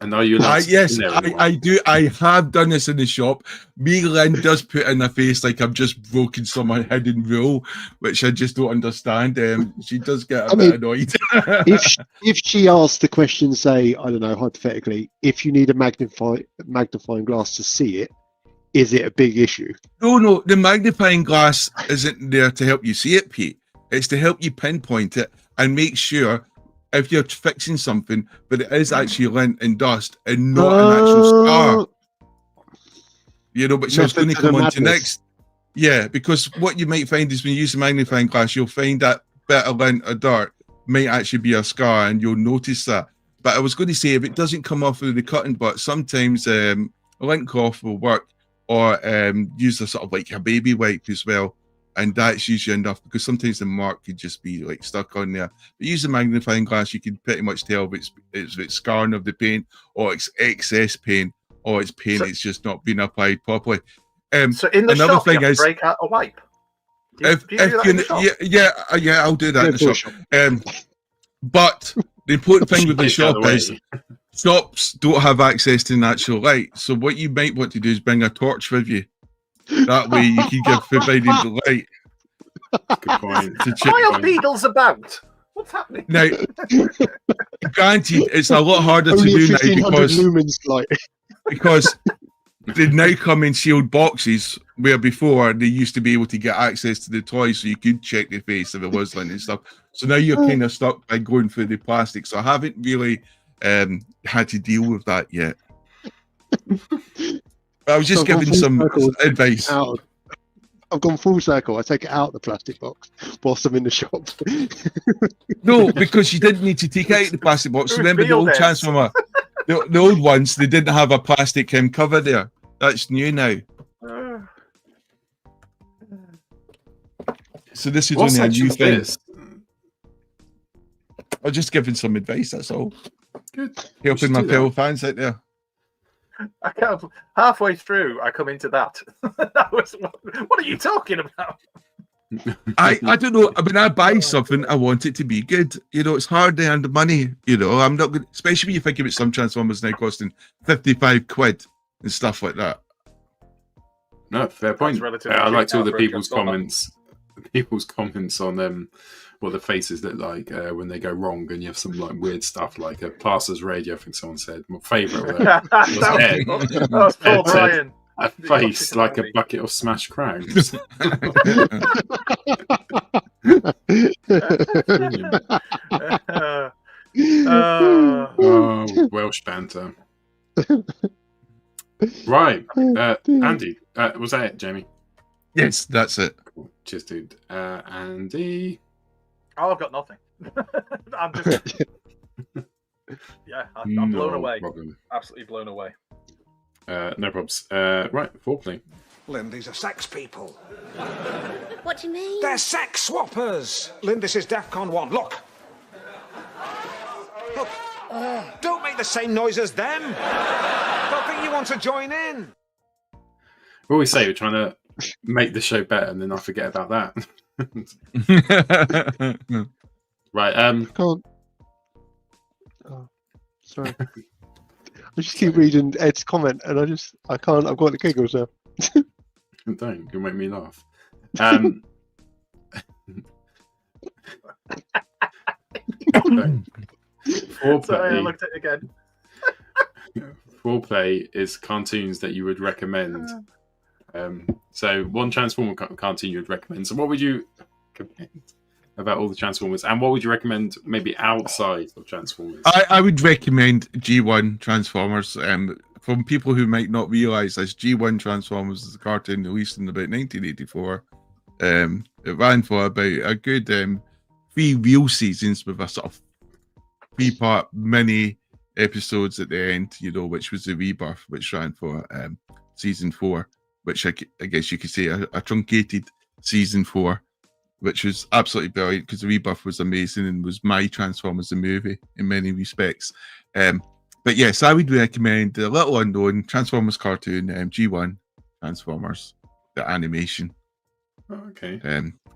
And are you allowed yes, I do. I have done this in the shop. Me, Lynn does put in a face like I've just broken some hidden rule, which I just don't understand. She does get a bit annoyed. if she asks the question, say, I don't know, hypothetically, if you need a magnifying glass to see it, is it a big issue? No, the magnifying glass isn't there to help you see it, Pete. It's to help you pinpoint it and make sure if you're fixing something, but it is actually lint and dust and not an actual scar. But she's going to come on to next. Yeah, because what you might find is when you use a magnifying glass, you'll find that bit of lint or dirt might actually be a scar, and you'll notice that. But I was going to say, if it doesn't come off with the cutting butt, sometimes a lint cloth will work, or use a sort of like a baby wipe as well. And that's usually enough, because sometimes the mark could just be like stuck on there. But use a magnifying glass, you can pretty much tell if it's scarring of the paint or it's excess paint or it's paint, So- it's just not been applied properly. So in the Another shop, thing you have is- to break out a wipe. Do you If do that in the shop? yeah, I'll do that in the Go shop. But the important thing with the Get out shop of the is way. shops don't have access to natural light. So what you might want to do is bring a torch with you. That way you can give providing the light Good point. to check Why are on. beetles about? What's happening? Now, granted, it's a lot harder to Only a do now 1500 lumens light. because they now come in sealed boxes, where before they used to be able to get access to the toys so you could check the face if it was lint and stuff. So now you're kind of stuck by going through the plastic. So I haven't really had to deal with that yet. I was just So I've gone giving full some circle advice. Out. I've gone full circle. I take it out of the plastic box whilst I'm in the shop. No, because you didn't need to take out the plastic box. Remember the old Reveal this. Transformer? The old ones, they didn't have a plastic cover there. That's new now. So this is What only a new section's thing. this? I'm just giving some advice, that's all. Good. Helping should my do that. fellow fans out there. I can't, halfway through, I come into that. What are you talking about? I don't know. I mean, I buy something, I want it to be good. You know, it's hard to earn the money. You know, I'm not going, especially when you think about some Transformers now costing 55 quid and stuff like that. No, fair point. relatively I cheap liked all now the for a people's Transformer. comments. People's comments on what the faces look like when they go wrong, and you have some like weird stuff like a Plaster's radio. I think someone said my favourite was that Ed. was Paul Ed said, Bryan. a face like a bucket of smashed crowns. Brilliant. Oh, Welsh banter. Right, Andy, was that it, Jamie? Yes, that's it. Cool. Cheers, dude. Andy. Oh, I've got nothing. I'm just, yeah, I'm blown No away. problem. Absolutely blown away. No problems. Right, foreplay. Lynn, these are sex people. What do you mean? They're sex swappers. Lynn, this is DEF CON 1. Look. Look. Don't make the same noise as them. Don't think you want to join in. We always say we're trying to make the show better, and then I forget about that. Right. Can't. Oh, sorry. I just keep reading Ed's comment, and I can't. I've got the giggles now. Don't. You'll make me laugh. Sorry, I Foreplay. looked at it again. Foreplay is cartoons that you would recommend. So one Transformer cartoon you would recommend. So what would you recommend about all the Transformers, and what would you recommend maybe outside of Transformers? I would recommend G1 Transformers. From people who might not realise this, G1 Transformers is a cartoon released in about 1984. It ran for about a good 3 real seasons with a sort of 3-part mini episodes at the end, you know, which was the Rebirth, which ran for season 4, which I guess you could say a truncated season 4, which was absolutely brilliant because the Rebirth was amazing and was my Transformers the movie in many respects. But yes, I would recommend the little unknown Transformers cartoon, G1 Transformers, the animation. Oh, okay.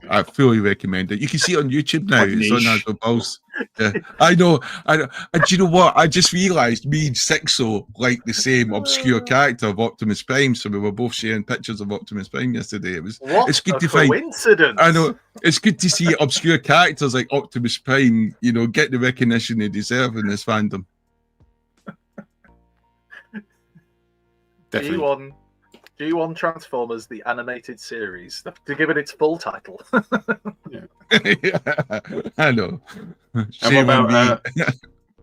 I fully recommend it. You can see it on YouTube now. What It's on niche. Agile Pulse. Yeah, I know. And do you know what? I just realised me and Sixo like the same obscure character of Optimus Prime, so we were both sharing pictures of Optimus Prime yesterday. What It's good a to find. coincidence! I know it's good to see obscure characters like Optimus Prime, you know, get the recognition they deserve in this fandom. Definitely. G1 Transformers, the animated series, to give it its full title. I know. And Shame what on about me.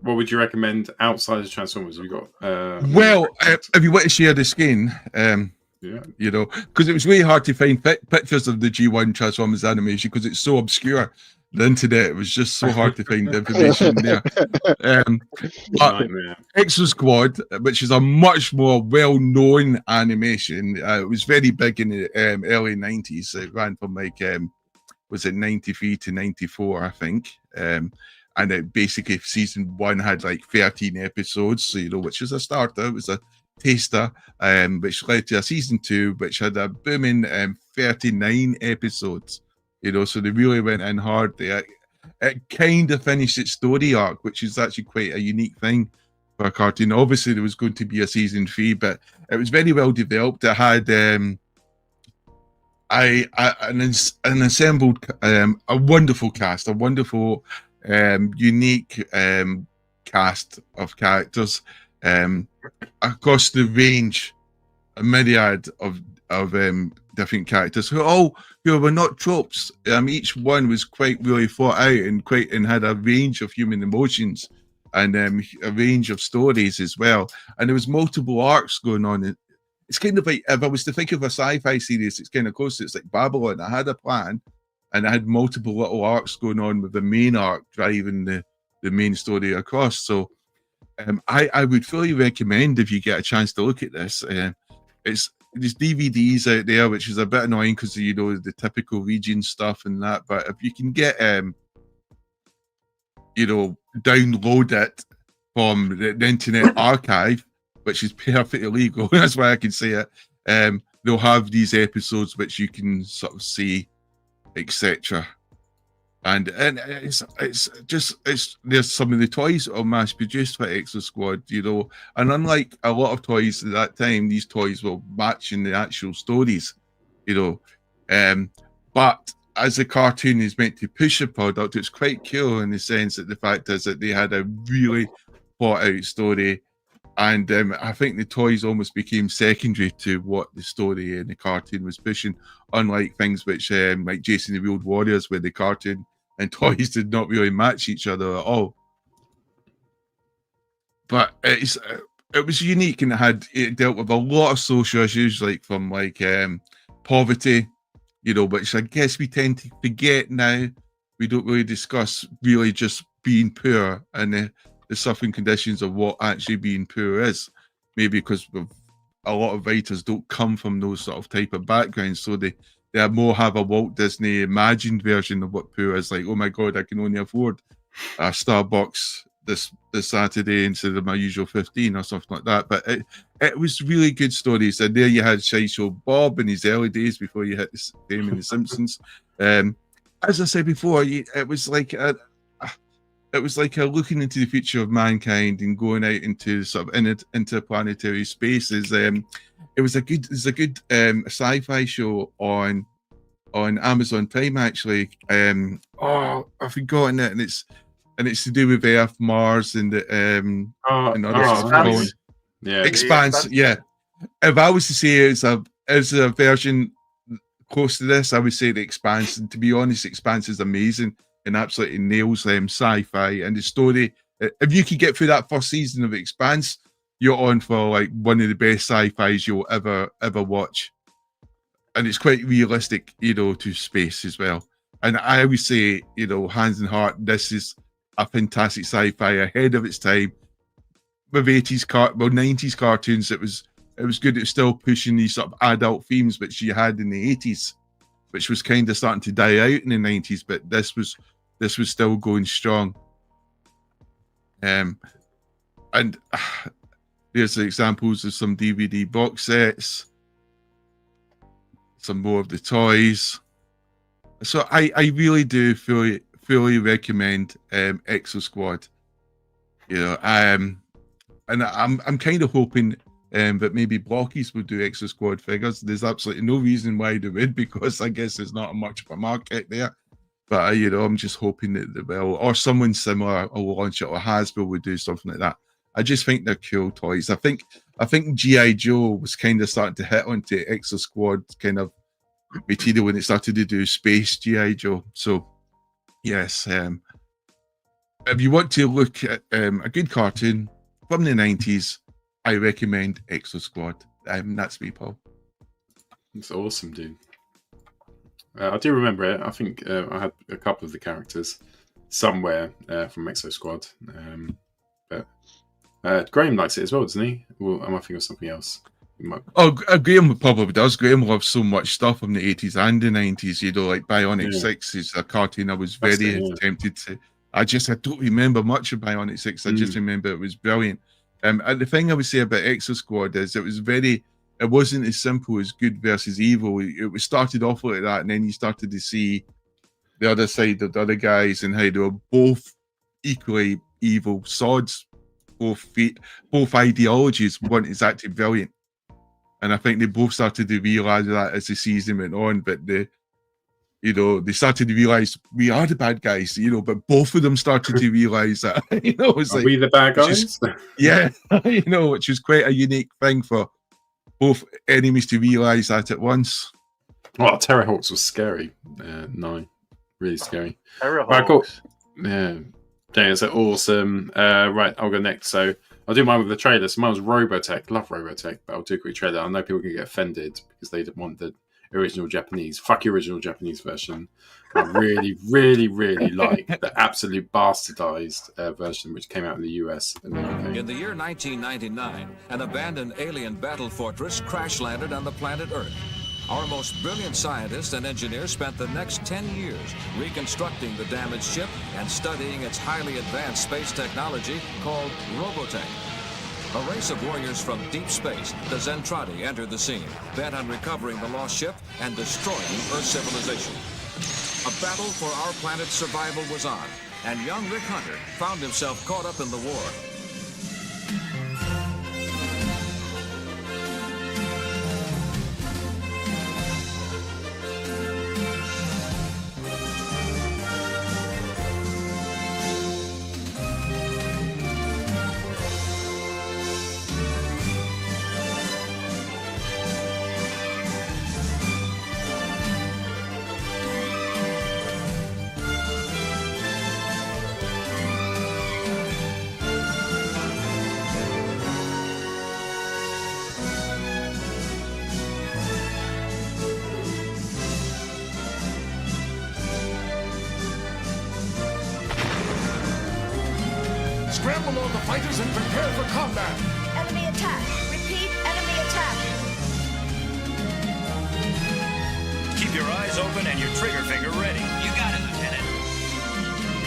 what would you recommend outside of Transformers? Have you got? Well, if you want to share the screen, yeah. you know, because it was really hard to find pictures of the G1 Transformers animation because it's so obscure. The internet, it was just so hard to find information there. But Nightmare. Exo Squad, which is a much more well-known animation, it was very big in the early 90s. It ran from like, was it 93 to 94, I think. And it basically, season 1 had like 13 episodes, so, you know, which was a starter. It was a taster, which led to a season 2, which had a booming 39 episodes. So they really went in hard. It kind of finished its story arc, which is actually quite a unique thing for a cartoon. Obviously, there was going to be a season 3, but it was very well developed. It had an assembled, a wonderful cast, a wonderful, unique cast of characters across the range, a myriad of different characters who were not tropes. Each one was quite really thought out and had a range of human emotions and a range of stories as well. And there was multiple arcs going on. It's kind of like, if I was to think of a sci-fi series, it's kind of close. It's like Babylon. I had a plan, and I had multiple little arcs going on with the main arc driving the main story across. So I would fully recommend, if you get a chance to look at this. There's DVDs out there, which is a bit annoying because the typical region stuff and that. But if you can get download it from the Internet Archive, which is perfectly legal, that's why I can say it. They'll have these episodes which you can sort of see, etc. And it's there's some of the toys that are mass produced for Exo Squad, and unlike a lot of toys at that time, these toys were matching the actual stories, but as a cartoon is meant to push a product, it's quite cool in the sense that the fact is that they had a really thought out story, and I think the toys almost became secondary to what the story in the cartoon was pushing, unlike things which like Jason the Wheeled Warriors, where the cartoon and toys did not really match each other at all. But it was unique, and it dealt with a lot of social issues, from poverty, which I guess we tend to forget now. We don't really discuss really just being poor and the suffering conditions of what actually being poor is. Maybe because a lot of writers don't come from those sort of type of backgrounds, so they more have a Walt Disney imagined version of what poor is like. Oh my God, I can only afford a Starbucks this Saturday instead of my usual 15 or something like that. But it was really good stories. And there you had Sideshow Bob in his early days before you hit the fame in The Simpsons. As I said before, it was like a looking into the future of mankind and going out into sort of interplanetary spaces. It was a good sci-fi show on Amazon Prime, actually. I've forgotten it, and it's to do with Earth, Mars, and other stuff. Expanse. Yeah. If I was to say it's a version close to this, I would say The Expanse. And to be honest, Expanse is amazing and absolutely nails sci-fi and the story. If you could get through that first season of Expanse, you're on for one of the best sci-fis you'll ever watch. And it's quite realistic, to space as well. And I would say, hands and heart, this is a fantastic sci-fi ahead of its time. With 90s cartoons, it was good. It was still pushing these sort of adult themes which you had in the 80s, which was kind of starting to die out in the 90s, but this was still going strong. And there's examples of some DVD box sets, some more of the toys. So I really do fully recommend Exo Squad. And I'm kind of hoping that maybe Blockies would do Exo Squad figures. There's absolutely no reason why they would, because I guess there's not much of a market there. But I'm just hoping that they will, or someone similar will launch it, or Hasbro would do something like that. I just think they're cool toys. I think G.I. Joe was kind of starting to hit onto Exo Squad kind of material when it started to do space G.I. Joe. So yes, if you want to look at a good cartoon from the 90s, I recommend Exo Squad. That's me, Paul. It's awesome, dude. I do remember it. I think I had a couple of the characters somewhere from Exo Squad. But Graham likes it as well, doesn't he? Well, am I thinking of something else? Graham probably does. Graham loves so much stuff from the 80s and the 90s. Like Bionic 6 is a cartoon I was very tempted to. I don't remember much of Bionic 6. I just remember it was brilliant. And the thing I would say about Exo Squad is it wasn't as simple as good versus evil. It was started off like that, and then you started to see the other side of the other guys and how they were both equally evil sods. Both ideologies weren't exactly brilliant. And I think they both started to realise that as the season went on, but they started to realise we are the bad guys, but both of them started to realise that, it's are we the bad guys? Yeah, which was quite a unique thing for both enemies to realise that at once. Well, Terrorhawks was scary. No, really scary. Terrorhawks. Right, cool. Yeah, it's awesome. Right, I'll go next. So I'll do mine with the trailer. So mine was Robotech. Love Robotech, but I'll do a quick trailer. I know people can get offended because they didn't want the original Japanese. Fuck your original Japanese version. I really, really, really like the absolute bastardized version which came out in the US. In the year 1999, an abandoned alien battle fortress crash-landed on the planet Earth. Our most brilliant scientists and engineers spent the next 10 years reconstructing the damaged ship and studying its highly advanced space technology called Robotech. A race of warriors from deep space, the Zentradi, entered the scene, bent on recovering the lost ship and destroying Earth civilization. A battle for our planet's survival was on, and young Rick Hunter found himself caught up in the war. Scramble all the fighters and prepare for combat. Enemy attack. Repeat, enemy attack. Keep your eyes open and your trigger finger ready. You got it, Lieutenant.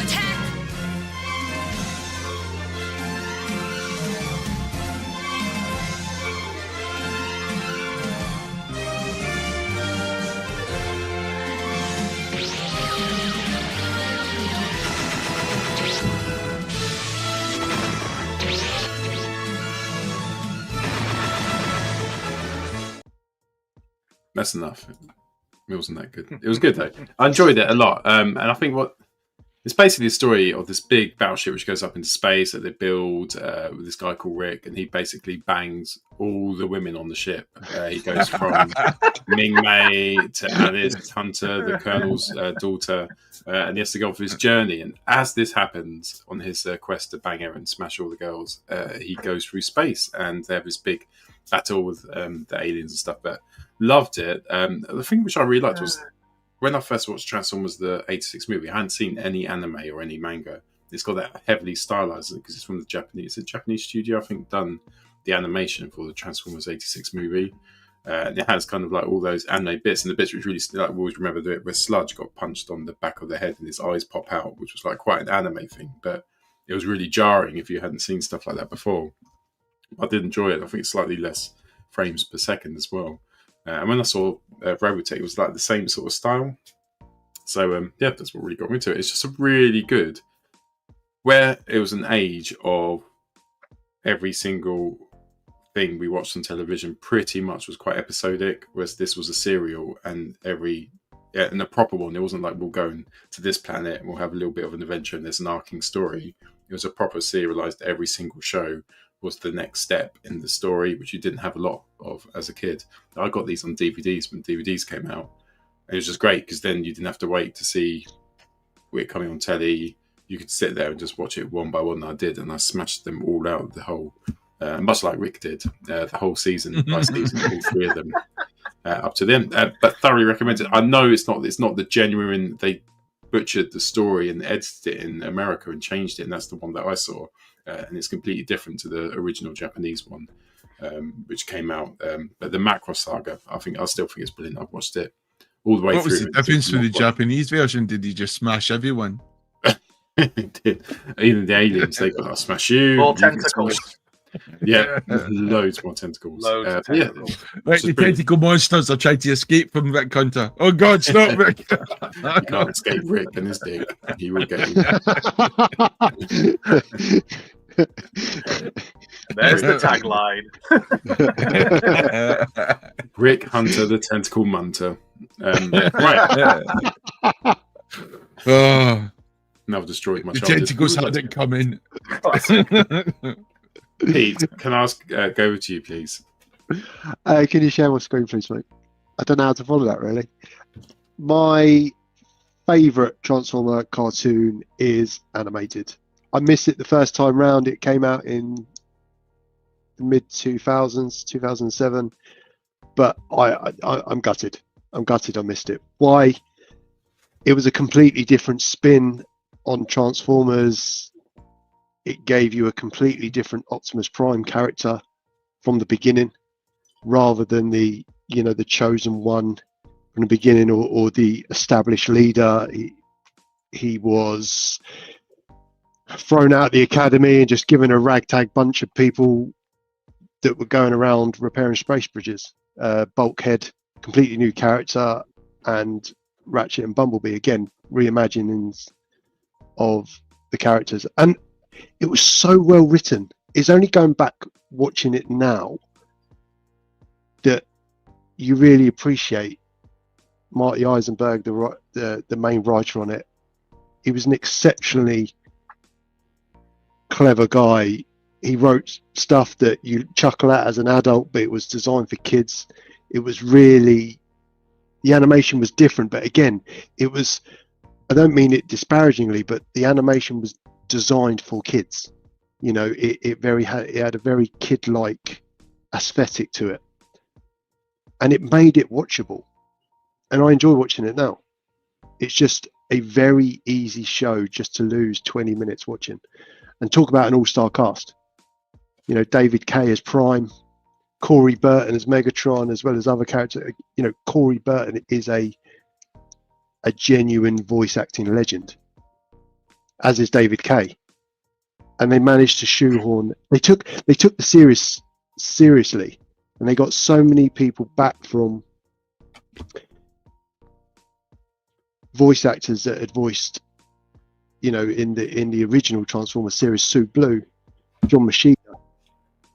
Attack! That's enough. It wasn't that good. It was good though. I enjoyed it a lot. And I think it's basically the story of this big battleship which goes up into space that they build with this guy called Rick, and he basically bangs all the women on the ship. He goes from Ming Mei to Alice Hunter, the Colonel's daughter, and he has to go off his journey. And as this happens on his quest to bang her and smash all the girls, he goes through space, and they have this big battle with the aliens and stuff. But loved it. The thing which I really liked was when I first watched Transformers the 86 movie, I hadn't seen any anime or any manga. It's got that heavily stylized because it's from the Japanese. It's a Japanese studio, I think, done the animation for the Transformers 86 movie. And it has kind of like all those anime bits, and the bits which really like, we always remember where Sludge got punched on the back of the head and his eyes pop out, which was like quite an anime thing. But it was really jarring if you hadn't seen stuff like that before. I did enjoy it. I think it's slightly less frames per second as well. And when I saw Robotech, it was like the same sort of style. So, yeah, that's what really got me into it. It's just a really good, where it was an age of every single thing we watched on television pretty much was quite episodic, whereas this was a serial, and and a proper one. It wasn't like we'll go to this planet and we'll have a little bit of an adventure and there's an arcing story. It was a proper serialized, every single show was the next step in the story, which you didn't have a lot of as a kid. I got these on DVDs when DVDs came out. It was just great because then you didn't have to wait to see it coming on telly. You could sit there and just watch it one by one. And I did, and I smashed them all out, the whole, much like Rick did, the whole season by season, all three of them up to the end. But thoroughly recommended. I know it's not the genuine. They butchered the story and edited it in America and changed it, and that's the one that I saw. And it's completely different to the original Japanese one, which came out. But the Macross saga, I still think it's brilliant. I've watched it all the way through. What was the difference with the Japanese version? Did he just smash everyone? It did. Even the aliens, they got to smash you. All tentacles. Yeah, loads more tentacles. Loads of Yeah. tentacles. Right, the tentacle monsters are trying to escape from Rick Hunter. Oh God, stop, Rick! You can't escape Rick and his dick. He will get you. There's the tagline. Rick Hunter, the tentacle munter. Right. Oh, Now I've destroyed my the childhood. tentacles had it coming. Pete, can I ask, go over to you, please? Can you share my screen, please, mate? I don't know how to follow that, really. My favourite Transformer cartoon is animated. I missed it the first time round. It came out in the mid-2000s, 2007. But I'm gutted. I'm gutted I missed it. Why? It was a completely different spin on Transformers. It gave you a completely different Optimus Prime character from the beginning, rather than the chosen one from the beginning, or the established leader. He was thrown out of the academy and just given a ragtag bunch of people that were going around repairing space bridges. Bulkhead, completely new character, and Ratchet and Bumblebee, again, reimaginings of the characters. And it was so well written. It's only going back watching it now that you really appreciate Marty Eisenberg, the main writer on it. He was an exceptionally clever guy. He wrote stuff that you chuckle at as an adult, but it was designed for kids. It was really, the animation was different, but again, it was, I don't mean it disparagingly, but the animation was designed for kids. It had a very kid-like aesthetic to it, and it made it watchable. And I enjoy watching it now. It's just a very easy show just to lose 20 minutes watching. And talk about an all-star cast. David Kay as Prime, Corey Burton as Megatron, as well as other characters. Corey Burton is a genuine voice acting legend, as is David Kay. And they managed to shoehorn. They took the series seriously, and they got so many people back from voice actors that had voiced, in the original Transformers series, Sue Blue, John Machida.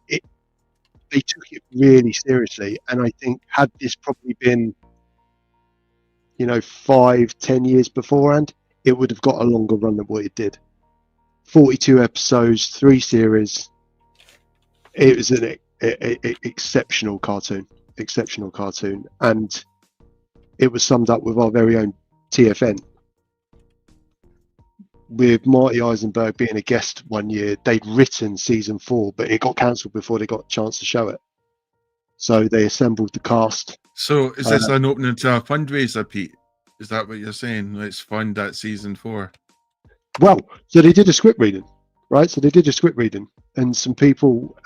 They took it really seriously, and I think had this probably been 5-10 years beforehand, it would have got a longer run than what it did. 42 episodes, 3 series. It was an exceptional cartoon, and it was summed up with our very own TFN, with Marty Eisenberg being a guest one year. They'd written season 4, but it got cancelled before they got a chance to show it. So they assembled the cast. So is this an opening to a fundraiser, Pete? Is that what you're saying? Let's fund that season 4. Well, so they did a script reading, right? So they did a script reading, and some people,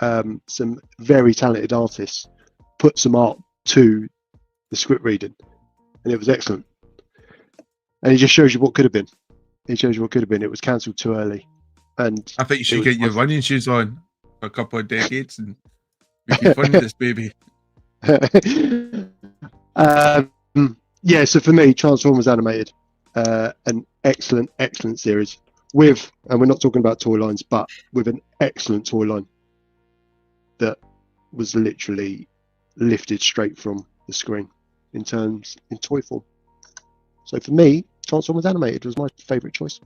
some very talented artists, put some art to the script reading, and it was excellent. And it just shows you what could have been. It shows you what could have been. It was cancelled too early, and I think you should get your running shoes on for a couple of decades, and we can fund this baby. Yeah. So for me, Transformers animated, an excellent series with, and we're not talking about toy lines, but with an excellent toy line that was literally lifted straight from the screen in toy form. So for me, Transformers animated was my favourite choice.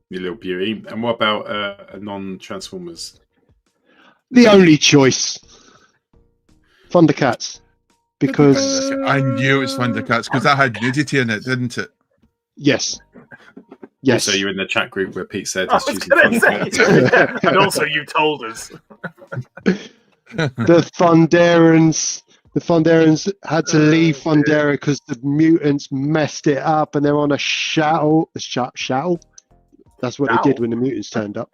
You little beauty. And what about a non-Transformers? The only choice, Thundercats, because I knew it was Thundercats because that had nudity in it, didn't it? Yes. So you're in the chat group where Pete said I he's was choosing going to say, Thundercats. and also you told us. The Thunderans had to leave Thundera because the mutants messed it up, and they're on a shuttle. That's what they did when the mutants turned up.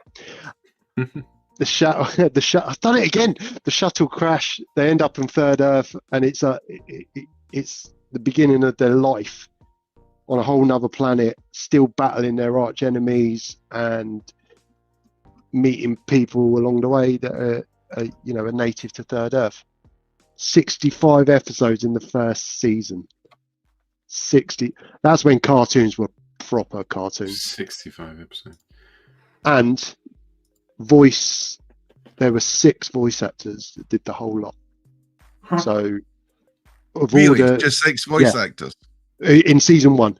The shuttle. I've done it again. The shuttle crash. They end up in Third Earth, and it's the beginning of their life on a whole nother planet, still battling their arch enemies and meeting people along the way that a native to Third Earth. 65 episodes in the first season. 60. That's when cartoons were proper cartoons. 65 episodes. And voice, there were 6 voice actors that did the whole lot. So, of Really? all the, Just 6 voice actors? in season one.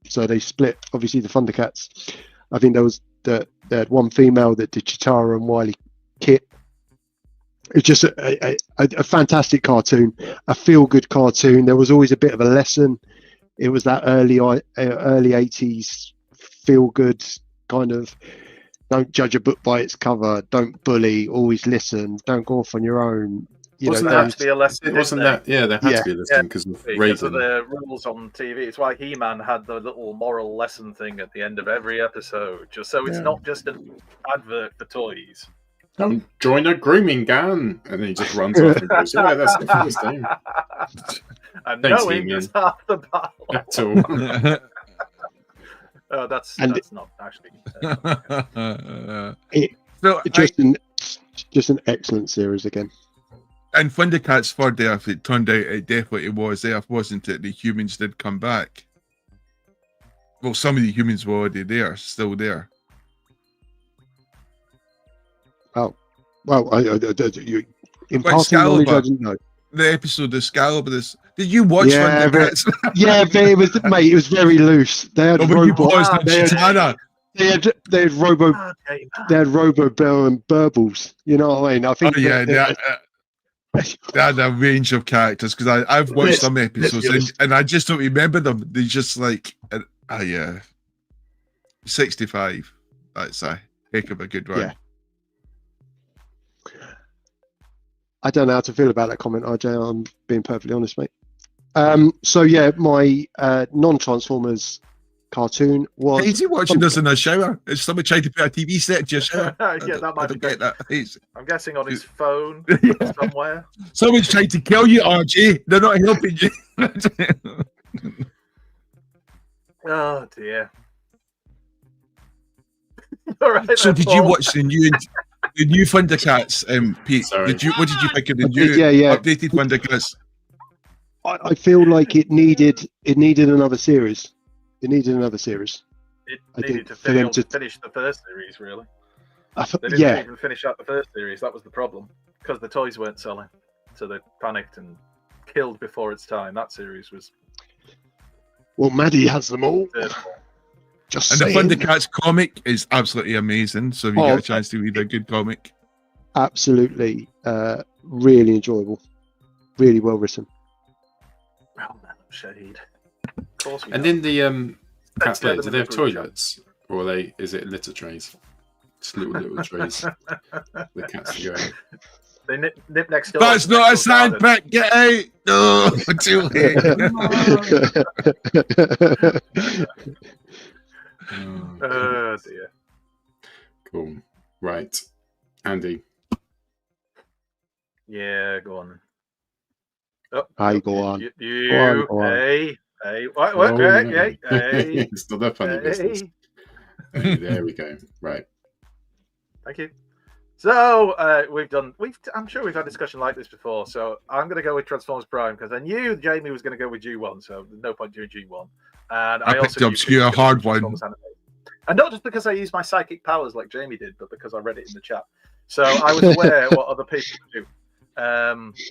So they split, obviously, the Thundercats. I think they had one female that did Chitara and Wile Kit. It's just a fantastic cartoon, a feel-good cartoon. There was always a bit of a lesson. It was that early 80s feel-good kind of, don't judge a book by its cover, don't bully, always listen, don't go off on your own. Wasn't there actually a lesson? Wasn't that? Yeah, there had to be a lesson because of Reagan. The rules on TV. It's why He-Man had the little moral lesson thing at the end of every episode, just so it's not just an advert for toys. Don't join a grooming gang, and then he just runs off and goes, "Yeah, that's the first thing." And Thanks, knowing He-Man. is half the battle. That's all. Oh, that's not actually. Just an excellent series again. And Thundercats Third Earth, it turned out it definitely was Earth, wasn't it? The humans did come back. Well, some of the humans were already there, still there. Oh, well, you in But passing knowledge, I Excalibur, didn't know. the episode of Excalibur, did you watch Thundercats? Yeah, but it was, mate, it was very loose. They had robots. They had Robo Bell and Burbles. You know what I mean? I think. They had a range of characters because I've watched some episodes and I just don't remember them. They just like, 65. That's a heck of a good run. Yeah. I don't know how to feel about that comment, RJ. I'm being perfectly honest, mate. So yeah, my non-Transformers cartoon was. Is he watching this in a shower? Is someone trying to put a TV set into your shower? That might be get that. I'm guessing on his phone somewhere. Someone's trying to kill you, RJ. They're not helping you. Oh dear. All right, so did you watch the new Thundercats, Pete? What did you think of the new updated Thundercats? I feel like it needed another series. It needed another series. It needed to finish the first series, really. They didn't even finish out the first series. That was the problem, because the toys weren't selling, so they panicked and killed before its time. That series was. Well, Maddie has them all. Just and saying. The Thundercats comic is absolutely amazing. So if you get a chance to read a good comic, absolutely, really enjoyable, really well written. Oh man, Shahid. Of course we And have. in the cats later, do they have toilets, or is it litter trays? Just little trays. The cats can go in. They nip next door. that's not a sandpack. Get out! No, too late. Oh dear. Cool. Right, Andy. Yeah, go on. Oh, go on. You, Go on. Hey, what? Hey. It's not that funny business. Hey, there we go. Right. Thank you. So I'm sure we've had a discussion like this before. So I'm going to go with Transformers Prime because I knew Jamie was going to go with G1, so there's no point doing G1. And I picked also obscure a hard one. And not just because I used my psychic powers like Jamie did, but because I read it in the chat. So I was aware what other people do.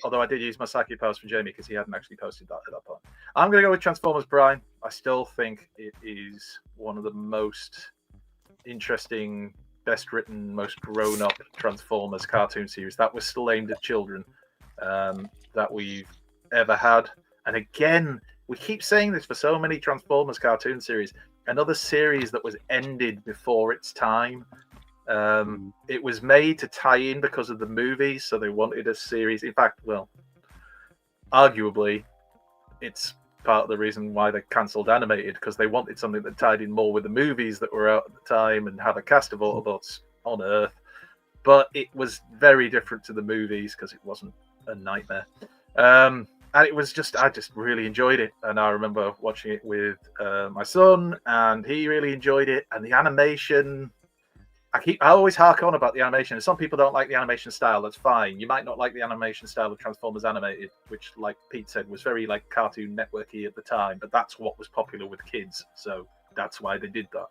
Although I did use my psychic powers for Jamie because he hadn't actually posted that at that point. I'm going to go with Transformers Prime. I still think it is one of the most interesting, best written, most grown up Transformers cartoon series that was still aimed at children that we've ever had. And again, we keep saying this for so many Transformers cartoon series. Another series that was ended before its time. It was made to tie in because of the movies, so they wanted a series. In fact, well, arguably, it's part of the reason why they cancelled animated, because they wanted something that tied in more with the movies that were out at the time and have a cast of Autobots on Earth. But it was very different to the movies because it wasn't a nightmare. And it was I just really enjoyed it. And I remember watching it with my son, and he really enjoyed it. And the animation, I always hark on about the animation. And some people don't like the animation style. That's fine. You might not like the animation style of Transformers Animated, which, like Pete said, was very like Cartoon Networky at the time. But that's what was popular with kids, so that's why they did that.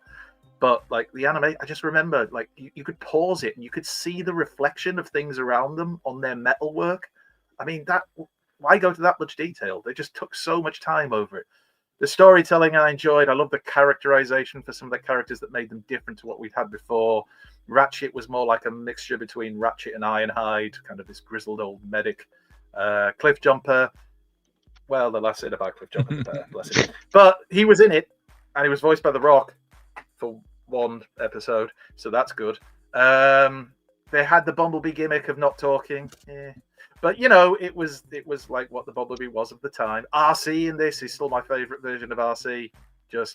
But like the anime, I just remember like you could pause it and you could see the reflection of things around them on their metalwork. I mean, why go to that much detail? They just took so much time over it. The storytelling I enjoyed. I love the characterization for some of the characters that made them different to what we've had before. Ratchet was more like a mixture between Ratchet and Ironhide, kind of this grizzled old medic. Cliffjumper, well, the last bit about Cliffjumper, bless him. But he was in it, and he was voiced by The Rock for one episode, so that's good. They had the Bumblebee gimmick of not talking. But you know, it was like what the Bumblebee was of the time. RC in this is still my favorite version of RC.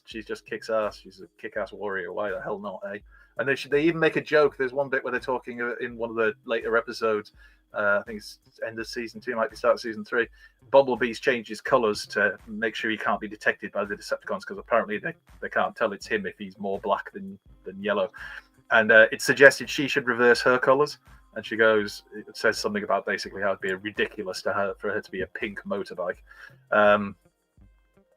She just kicks ass. She's a kick-ass warrior. Why the hell not, eh? And they even make a joke. There's one bit where they're talking in one of the later episodes. I think it's end of season 2, might be start of season 3. Bumblebee's changed his colours to make sure he can't be detected by the Decepticons, because apparently they can't tell it's him if he's more black than yellow. And it suggested she should reverse her colours. And she goes, it says something about basically how it'd be ridiculous for her to be a pink motorbike,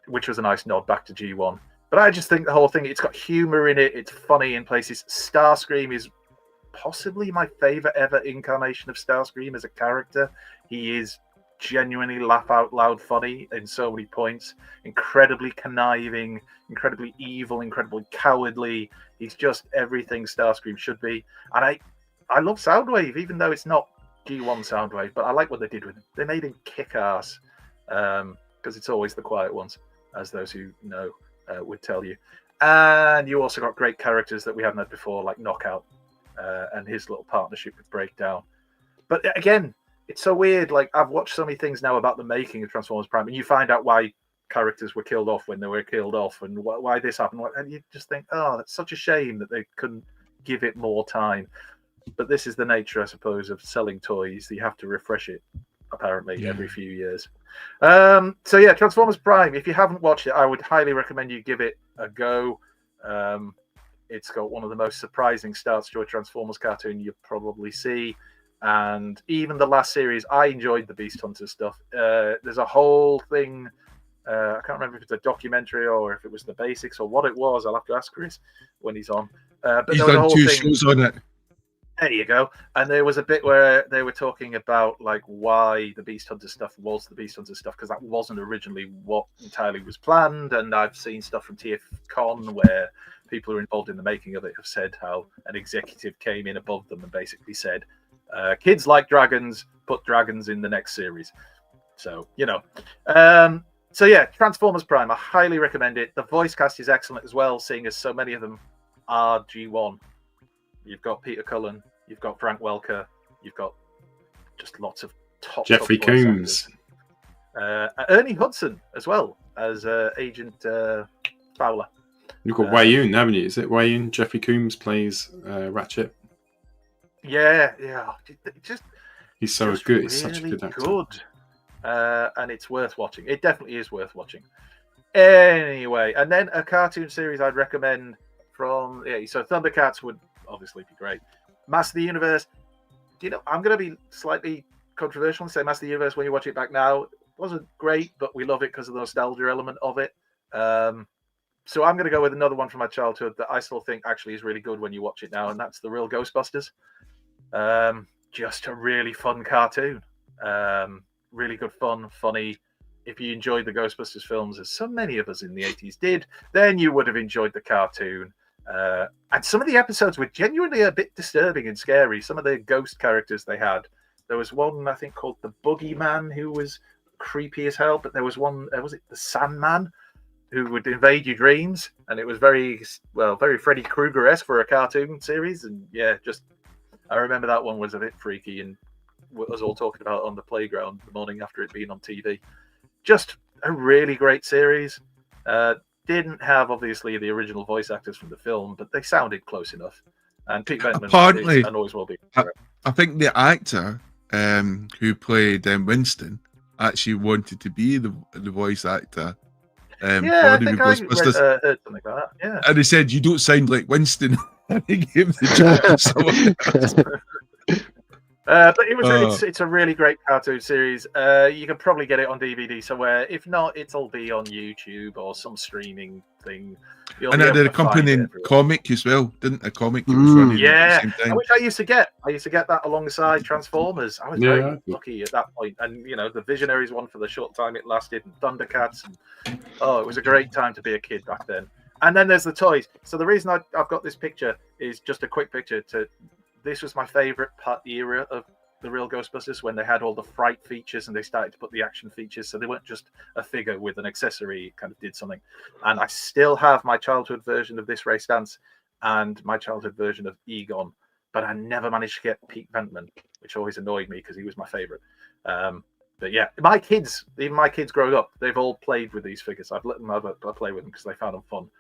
which was a nice nod back to G1. But I just think the whole thing, it's got humor in it. It's funny in places. Starscream is possibly my favorite ever incarnation of Starscream as a character. He is genuinely laugh out loud funny in so many points. Incredibly conniving, incredibly evil, incredibly cowardly. He's just everything Starscream should be. And I love Soundwave, even though it's not G1 Soundwave, but I like what they did with him. They made him kick ass, because it's always the quiet ones, as those who know would tell you. And you also got great characters that we haven't had before, like Knockout and his little partnership with Breakdown. But again, it's so weird. Like, I've watched so many things now about the making of Transformers Prime, and you find out why characters were killed off when they were killed off, and why this happened. And you just think, oh, that's such a shame that they couldn't give it more time. But this is the nature, I suppose, of selling toys. You have to refresh it, apparently, every few years. So yeah, Transformers Prime. If you haven't watched it, I would highly recommend you give it a go. It's got one of the most surprising starts to a Transformers cartoon you'll probably see. And even the last series, I enjoyed the Beast Hunter stuff. There's a whole thing. I can't remember if it's a documentary or if it was the basics or what it was. I'll have to ask Chris when he's on. But he's done 2 shows on it. There you go. And there was a bit where they were talking about like why the Beast Hunter stuff was the Beast Hunter stuff, because that wasn't originally what entirely was planned. And I've seen stuff from TFUK Con where people who are involved in the making of it have said how an executive came in above them and basically said, kids like dragons, put dragons in the next series. So, you know. So yeah, Transformers Prime, I highly recommend it. The voice cast is excellent as well, seeing as so many of them are G1. You've got Peter Cullen, you've got Frank Welker, you've got just lots of top Jeffrey voice Combs, Ernie Hudson as well as Agent Fowler. You've got Wayun, haven't you? Is it Wayun? Jeffrey Combs plays Ratchet. Yeah. He's so good. Really He's such a good actor. Good. And it's worth watching. It definitely is worth watching. Anyway, and then a cartoon series I'd recommend from so Thundercats would obviously be great. Master of the Universe, I'm going to be slightly controversial and say Master of the Universe, when you watch it back now, it wasn't great, but we love it because of the nostalgia element of it. So I'm going to go with another one from my childhood that I still think actually is really good when you watch it now, and that's The Real Ghostbusters. Just a really fun cartoon. Really good fun, funny. If you enjoyed the Ghostbusters films, as so many of us in the 80s did, then you would have enjoyed the cartoon. And some of the episodes were genuinely a bit disturbing and scary. Some of the ghost characters they had. There was one, I think, called the Boogeyman, who was creepy as hell. But there was one, was it the Sandman, who would invade your dreams? And it was very Freddy Krueger-esque for a cartoon series. And yeah, I remember that one was a bit freaky and was all talking about on the playground the morning after it being on TV. Just a really great series. Didn't have, obviously, the original voice actors from the film, but they sounded close enough. And Pete Venkman apparently, and always will be. I think the actor who played Winston actually wanted to be the voice actor. I think I heard something like that. Yeah. And they said, "You don't sound like Winston." He gave the job to someone else. But it was it's a really great cartoon series. You can probably get it on DVD somewhere. If not, it'll be on YouTube or some streaming thing. And it did a accompanying comic as well, didn't a comic? It was running yeah, at the same time. which I used to get. I used to get that alongside Transformers. I was very lucky at that point. And the Visionaries one for the short time it lasted, and Thundercats. And, it was a great time to be a kid back then. And then there's the toys. So the reason I've got this picture is just a quick picture to. This was my favorite era of the real Ghostbusters, when they had all the fright features and they started to put the action features. So they weren't just a figure with an accessory, kind of did something. And I still have my childhood version of this Ray Stantz and my childhood version of Egon, but I never managed to get Pete Venkman, which always annoyed me because he was my favorite. But yeah, even my kids growing up, they've all played with these figures. I've let them play with them because they found them fun.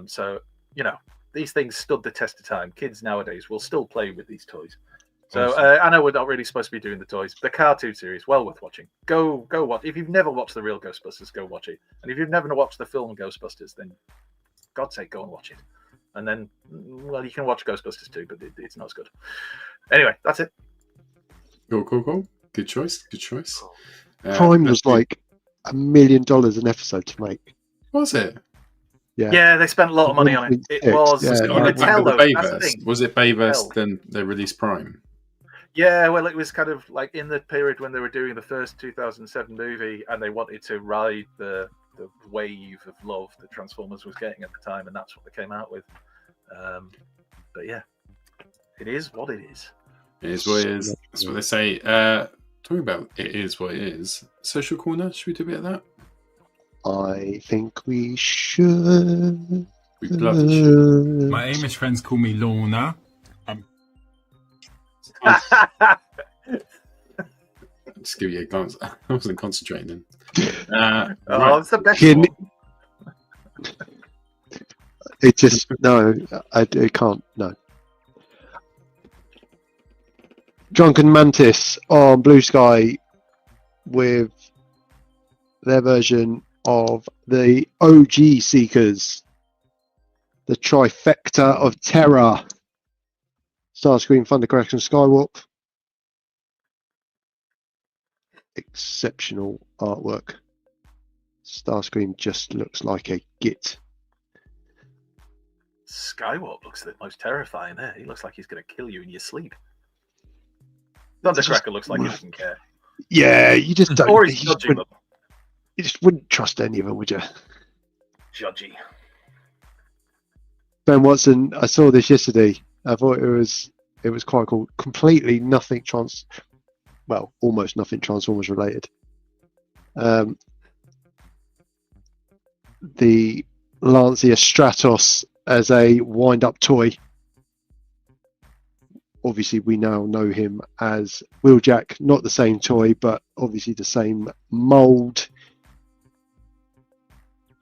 So, these things stood the test of time. Kids nowadays will still play with these toys. So I know we're not really supposed to be doing the toys. The cartoon series, well worth watching. Go watch. If you've never watched the real Ghostbusters, go watch it. And if you've never watched the film Ghostbusters, then God's sake, go and watch it. And then, well, you can watch Ghostbusters too, but it's not as good. Anyway, that's it. Cool. Good choice. Prime was like $1 million an episode to make. Was it? Yeah, they spent a lot of money on it. It was. Yeah, Was it Bayverse? Then they released Prime. Yeah, well, it was kind of like in the period when they were doing the first 2007 movie, and they wanted to ride the wave of love that Transformers was getting at the time, and that's what they came out with. But yeah, it is what it is. It is what it is. That's what they say. Talking about it is what it is. Social corner. Should we do a bit of that? I think we should. We bloody should. My Amish friends call me Lorna. Just give you a glance. I wasn't concentrating. Right. It's the best one. It just no. I can't. No. Drunken Mantis on Blue Sky with their version of the OG Seekers, the trifecta of terror. Starscream, Thundercrack, and Skywarp. Exceptional artwork. Starscream just looks like a git. Skywarp looks the most terrifying there. He looks like he's going to kill you in your sleep. Thundercracker looks like he doesn't care. Yeah, you just don't. Or he's judging them. You just wouldn't trust any of them, would you? Judgy. Ben Watson, I saw this yesterday. I thought it was quite cool. Completely nothing almost nothing Transformers related. The Lancia Stratos as a wind-up toy. Obviously, we now know him as Wheeljack. Not the same toy, but obviously the same mould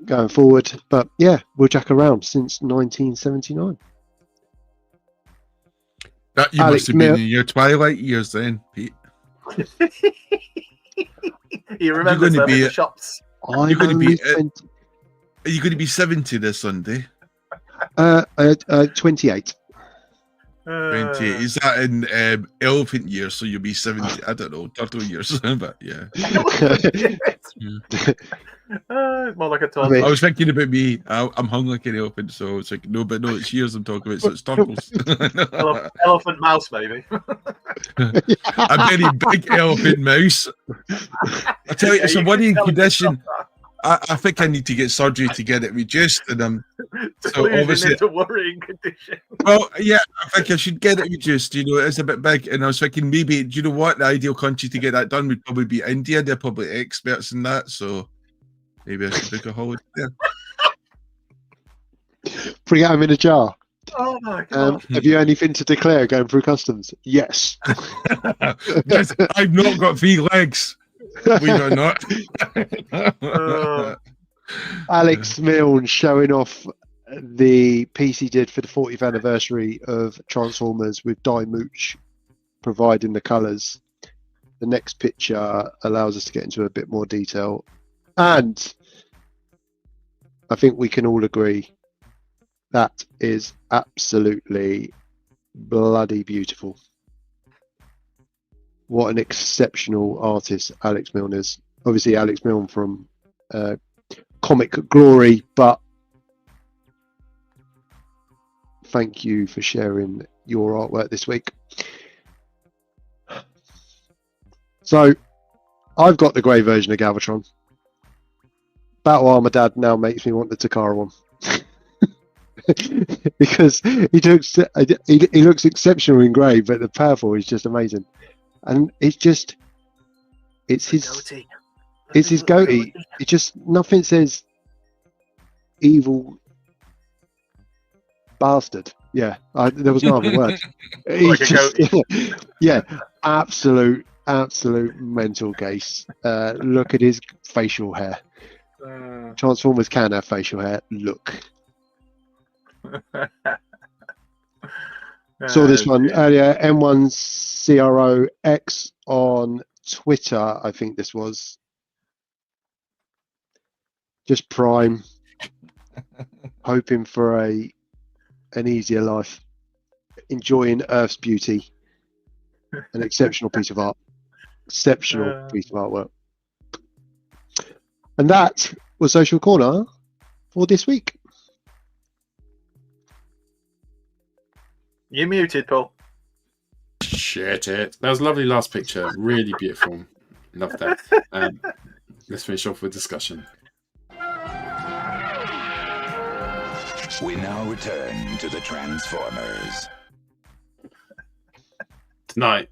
going forward. But yeah, Wheeljack around since 1979. That you must have been in your twilight years then, Pete. You remember them in the shops. Are you going to be 70 this Sunday? 28. 28. Is that in elephant years? So you'll be 70. I don't know, turtle years, but yeah. More like a toddler. I was thinking about me. I'm hung like an elephant, so it's like no, it's years I'm talking about. So it's turtles. Elephant mouse, maybe. A very big elephant mouse. I tell you, it's a worrying condition. I think I need to get surgery to get it reduced, and so obviously it's a worrying condition. Well, yeah, I think I should get it reduced. It's a bit big, and I was thinking maybe, do you know what? The ideal country to get that done would probably be India. They're probably experts in that, so maybe I should book a holiday there. Bring it home in a jar. Oh my god! Have you anything to declare going through customs? Yes. Yes, I've not got 3 legs. We are not. Alex Milne showing off the piece he did for the 40th anniversary of Transformers with Di Mooch providing the colours. The next picture allows us to get into a bit more detail. And I think we can all agree That is absolutely bloody beautiful. What an exceptional artist Alex Milne is. Obviously, Alex Milne from Comic Glory, but thank you for sharing your artwork this week. So, I've got the grey version of Galvatron. Battle Armor Dad now makes me want the Takara one. Because he looks exceptional in grey, but the powerful is just amazing. And it's his goatee. It just, nothing says evil bastard. Yeah, there was no other word. Like a goatee. Yeah, absolute mental case. Look at his facial hair. Transformers can have facial hair. Look. Saw this one earlier. M1CROX on Twitter. I think this was just Prime, hoping for an easier life, enjoying Earth's beauty. An exceptional piece of art. Exceptional piece of artwork. And that was Social Corner for this week. You're muted, Paul. Shit it. That was a lovely last picture. Really beautiful. Love that. Let's finish off with discussion. We now return to the Transformers. Tonight,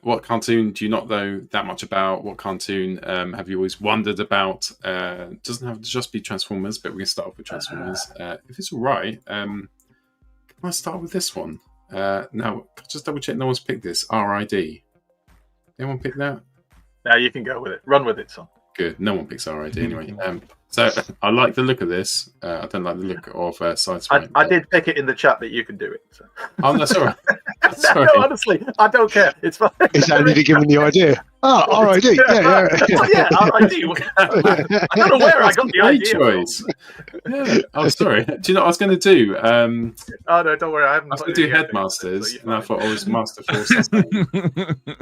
what cartoon do you not know that much about? What cartoon have you always wondered about? Doesn't have to just be Transformers, but we can start off with Transformers. If it's all right, can I start with this one? Now, just double check no one's picked this. RID. Anyone pick that? Now you can go with it. Run with it, son. Good. No one picks RID anyway. So I like the look of this. I don't like the look of Sideswipe. I did pick it in the chat that you can do it. So. Oh, that's all right. No, honestly, I don't care. It's fine. Is Andy giving the idea? Oh, RID. Yeah. RID. I don't know where I got the idea. Choice. Yeah. Oh, sorry. Do you know what I was going to do? Oh no, don't worry. I was going to do Headmasters, and I thought I was Master Force.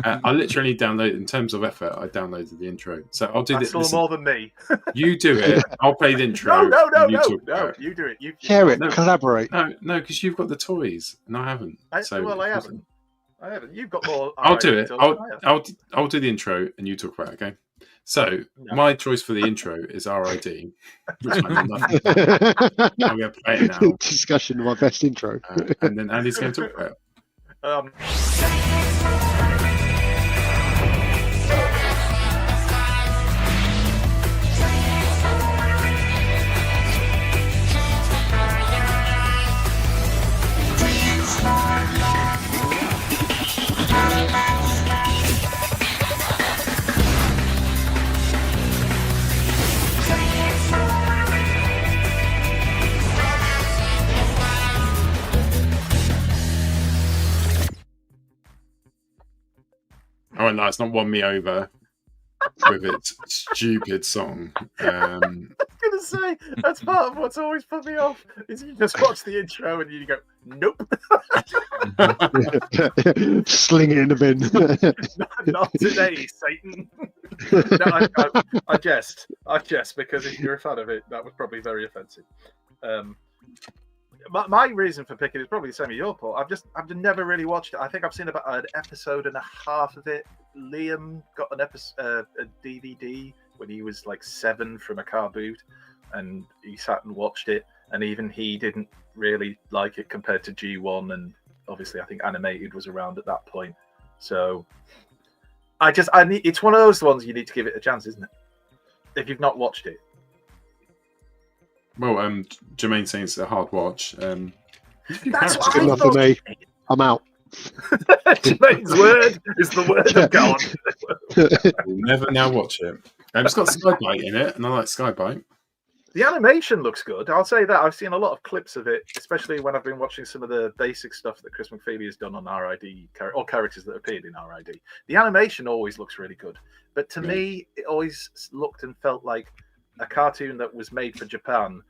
I literally downloaded, in terms of effort, I downloaded the intro. So I'll do this. That's more than me. You do it. I'll play the intro. No. You do it. You share it. Collaborate. No, because you've got the toys, and I haven't. I haven't. You've got more. I'll do it. I'll do the intro, and you talk about it. Okay. So my choice for the intro is RID, which I know nothing about. I'm going to play it now. Discussion of my best intro, and then Andy's going to talk about it. Oh no, it's not won me over with its stupid song. I was going to say, that's part of what's always put me off, is you just watch the intro and you go, nope. Sling it in the bin. Not today, Satan. No, I jest. Because if you're a fan of it, that was probably very offensive. My reason for picking is probably the same as your, Paul. I've never really watched it. I think I've seen about an episode and a half of it. Liam got an episode, a DVD when he was like 7 from a car boot, and he sat and watched it. And even he didn't really like it compared to G1, and obviously I think animated was around at that point. So it's one of those ones you need to give it a chance, isn't it? If you've not watched it. Well, Jermaine saying it's a hard watch. That's what good enough for me. I'm out. Jermaine's word is the word of God. We'll never now watch it. It's got Sky-Byte in it, and I like Sky-Byte. The animation looks good. I'll say that. I've seen a lot of clips of it, especially when I've been watching some of the basic stuff that Chris McPheely has done on RID, or characters that appeared in RID. The animation always looks really good. But to me, it always looked and felt like a cartoon that was made for Japan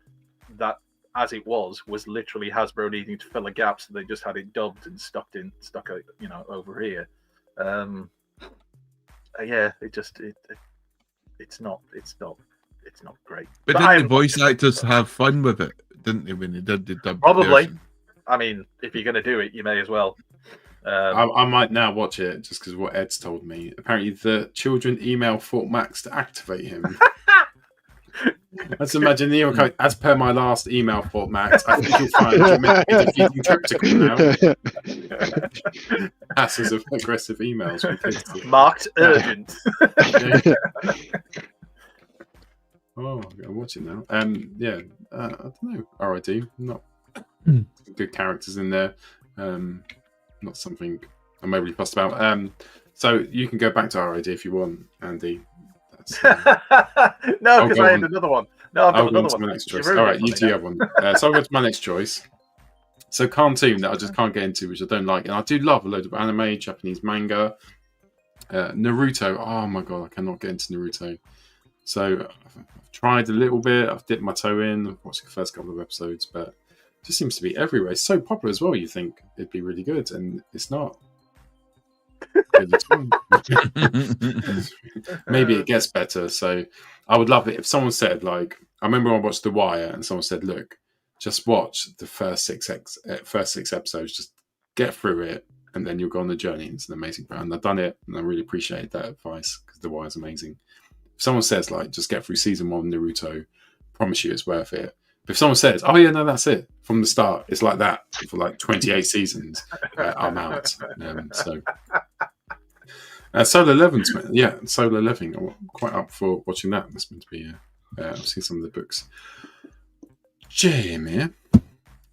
that as it was literally Hasbro needing to fill a gap, so they just had it dubbed and stuck over here. Yeah, it's not great. But didn't the voice actors have fun with it? Didn't they when they did the dub? Probably. version? I mean, if you're going to do it, you may as well. I might now watch it just because of what Ed's told me. Apparently, the children email Fort Max to activate him. Let's imagine the email code. As per my last email, Fort Max, I think you'll find you're meant to be defeating Trypticon now. Passes of aggressive emails from kids. Marked urgent. Oh, I'm watching now. Yeah, I don't know. RID, not good characters in there. Not something I'm overly fussed about. So you can go back to RID if you want, Andy. No, because I had another one. No, I've got another one. My next choice. All right, you two have one. So I'll go to my next choice. So cartoon that I just can't get into, which I don't like, and I do love a load of anime, Japanese manga, Naruto. Oh my god, I cannot get into Naruto. So I've tried a little bit. I've dipped my toe in. I've watched the first couple of episodes, but it just seems to be everywhere. It's so popular as well. You think it'd be really good, and it's not. Maybe it gets better. So I would love it if someone said, like, I remember I watched The Wire, and someone said, "Look, just watch the first six episodes. Just get through it, and then you'll go on the journey." It's an amazing brand. I've done it, and I really appreciate that advice because The Wire is amazing. If someone says, like, just get through season 1 Naruto, promise you it's worth it. But if someone says, "Oh yeah, no, that's it from the start," it's like that for like 28 seasons. I'm out. Solo Leveling's, yeah, Solo Leveling. I'm quite up for watching that. That's meant to be. I've seen some of the books. Jamie,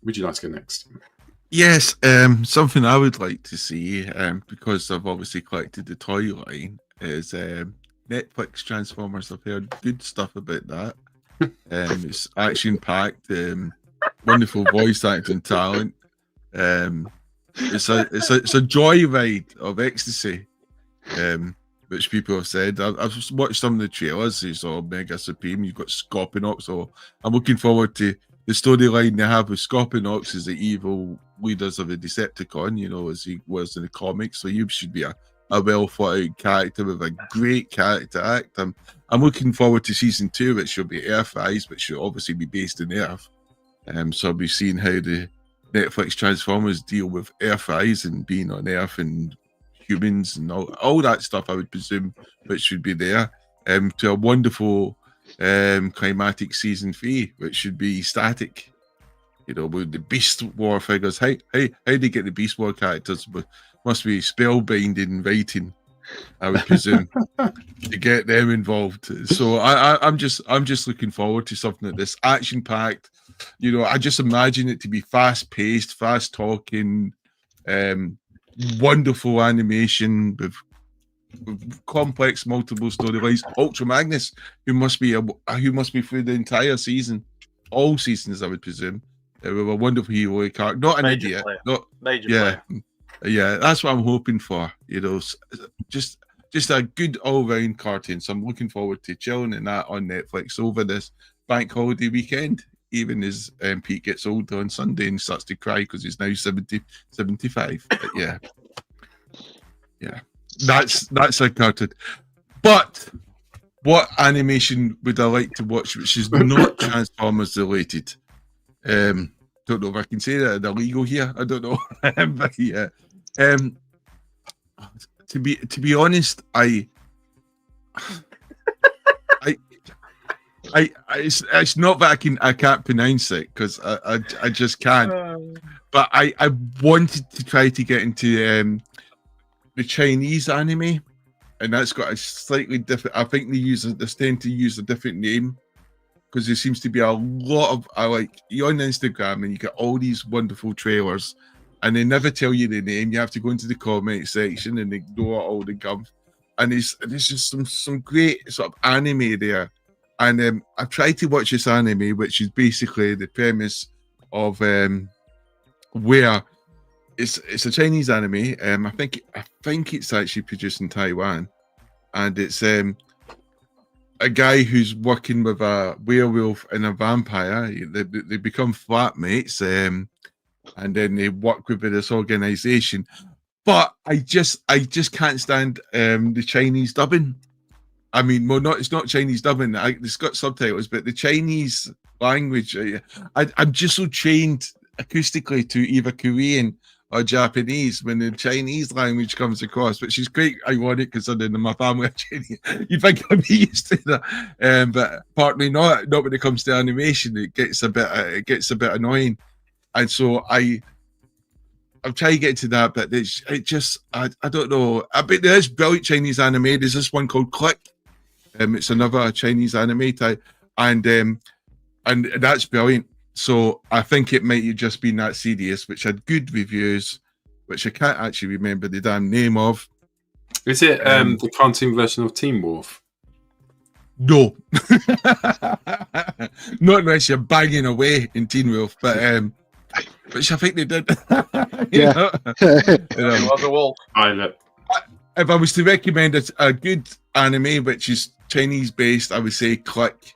would you like to go next? Yes, something I would like to see, because I've obviously collected the toy line, is Netflix Transformers. I've heard good stuff about that. It's action-packed, wonderful voice acting talent. It's a joyride of ecstasy, which people have said. I've watched some of the trailers. You saw Mega Supreme. You've got Scorponok, so I'm looking forward to the storyline they have with Scorponok as the evil leaders of the Decepticon, you know, as he was in the comics. So you should be a well thought out character with a great character act. I'm looking forward to season 2, which will be Earthrise, which should obviously be based in Earth. So I'll be seeing how the Netflix Transformers deal with Earthrise and being on Earth and humans and all that stuff, I would presume, which should be there. To a wonderful climatic season 3, which should be static. You know, with the Beast War figures. How do you get the Beast War characters? But must be spellbinding writing, I would presume, to get them involved. So I'm just looking forward to something like this, action packed. You know, I just imagine it to be fast paced, fast talking, wonderful animation with complex multiple storylines. Ultra Magnus, who must be through the entire season, all seasons, I would presume. With a wonderful heroic character, not an Major idiot, player. not Major yeah. player. Yeah, that's what I'm hoping for. You know, just a good all-round cartoon. So I'm looking forward to chilling in that on Netflix over this bank holiday weekend. Even as Pete gets older on Sunday and starts to cry because he's now 75. But yeah, that's a cartoon. But what animation would I like to watch which is not Transformers related? Don't know if I can say that illegal here. I don't know. But yeah. To be honest, it's not that I can't pronounce it because I just can't. But I wanted to try to get into the Chinese anime, and that's got a slightly different. I think they tend to use a different name because there seems to be a lot of you're on Instagram and you get all these wonderful trailers, and they never tell you the name. You have to go into the comment section and ignore all the gumph. And there's just some great sort of anime there. And I've tried to watch this anime, which is basically the premise of where it's a Chinese anime. I think it's actually produced in Taiwan, and it's a guy who's working with a werewolf and a vampire. They become flatmates, and then they work with this organization. But I just can't stand the Chinese dubbing. I mean, well, it's not Chinese dubbing. It's got subtitles, but the Chinese language, I'm just so trained acoustically to either Korean or Japanese when the Chinese language comes across, which is quite ironic considering my family are Chinese. You think I'd be used to that, but partly not when it comes to animation. It gets a bit annoying, and so I'm trying to get to that, but I don't know. I mean, there is brilliant Chinese anime. There's this one called Click. It's another Chinese anime type, and that's brilliant. So I think it might have just been that serious, which had good reviews, which I can't actually remember the damn name of. Is it the cartoon version of Teen Wolf? No. Not unless you're banging away in Teen Wolf, but which I think they did. Yeah. It was a wolf. If I was to recommend a good anime which is Chinese based, I would say Click.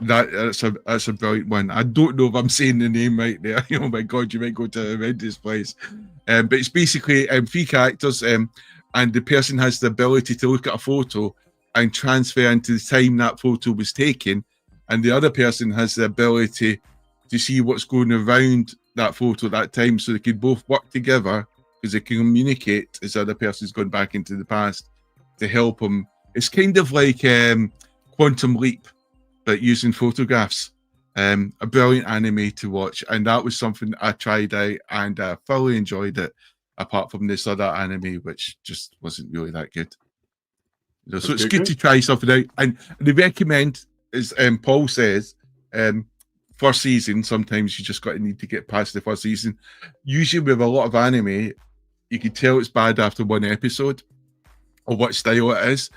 That's a brilliant one. I don't know if I'm saying the name right there. Oh my god, you might go to a horrendous place. But it's basically 3 characters, and the person has the ability to look at a photo and transfer into the time that photo was taken, and the other person has the ability to see what's going around that photo at that time, so they can both work together because they can communicate as the other person's gone back into the past to help them. It's kind of like Quantum Leap, but using photographs. A brilliant anime to watch, and that was something I tried out and I thoroughly enjoyed it, apart from this other anime which just wasn't really that good. So it's good to try something out, and they recommend, as Paul says, first season. Sometimes you just need to get past the first season. Usually with a lot of anime, you can tell it's bad after one episode or what style it is.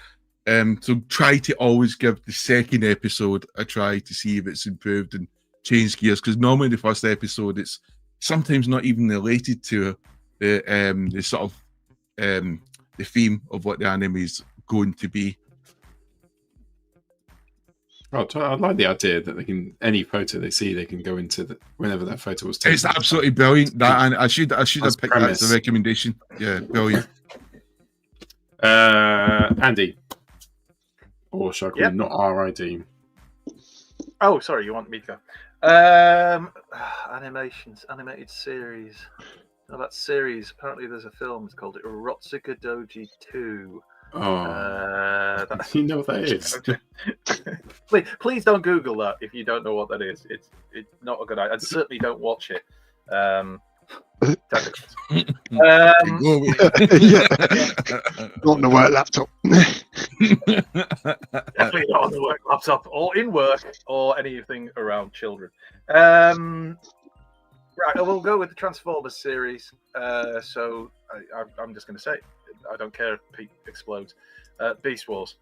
So try to always give the second episode a try to see if it's improved and changed gears, because normally the first episode, it's sometimes not even related to the sort of the theme of what the anime is going to be. Oh, I like the idea that they can, any photo they see, they can go into whenever that photo was taken. It's absolutely brilliant. That, and I should have picked that as a recommendation. Yeah, brilliant. Andy, or shall I call him not RID? Oh, sorry, you want me to go? Animations, animated series. Oh, that series. Apparently, there's a film. It's called Rotsuka Doji 2. Oh, you know what that is? please don't Google that if you don't know what that is. It's not a good idea. And certainly don't watch it. Yeah. Not on the work laptop. Definitely not on the work laptop or in work or anything around children. Right, I will go with the Transformers series. So I'm just going to say, I don't care if Pete explodes. Beast Wars.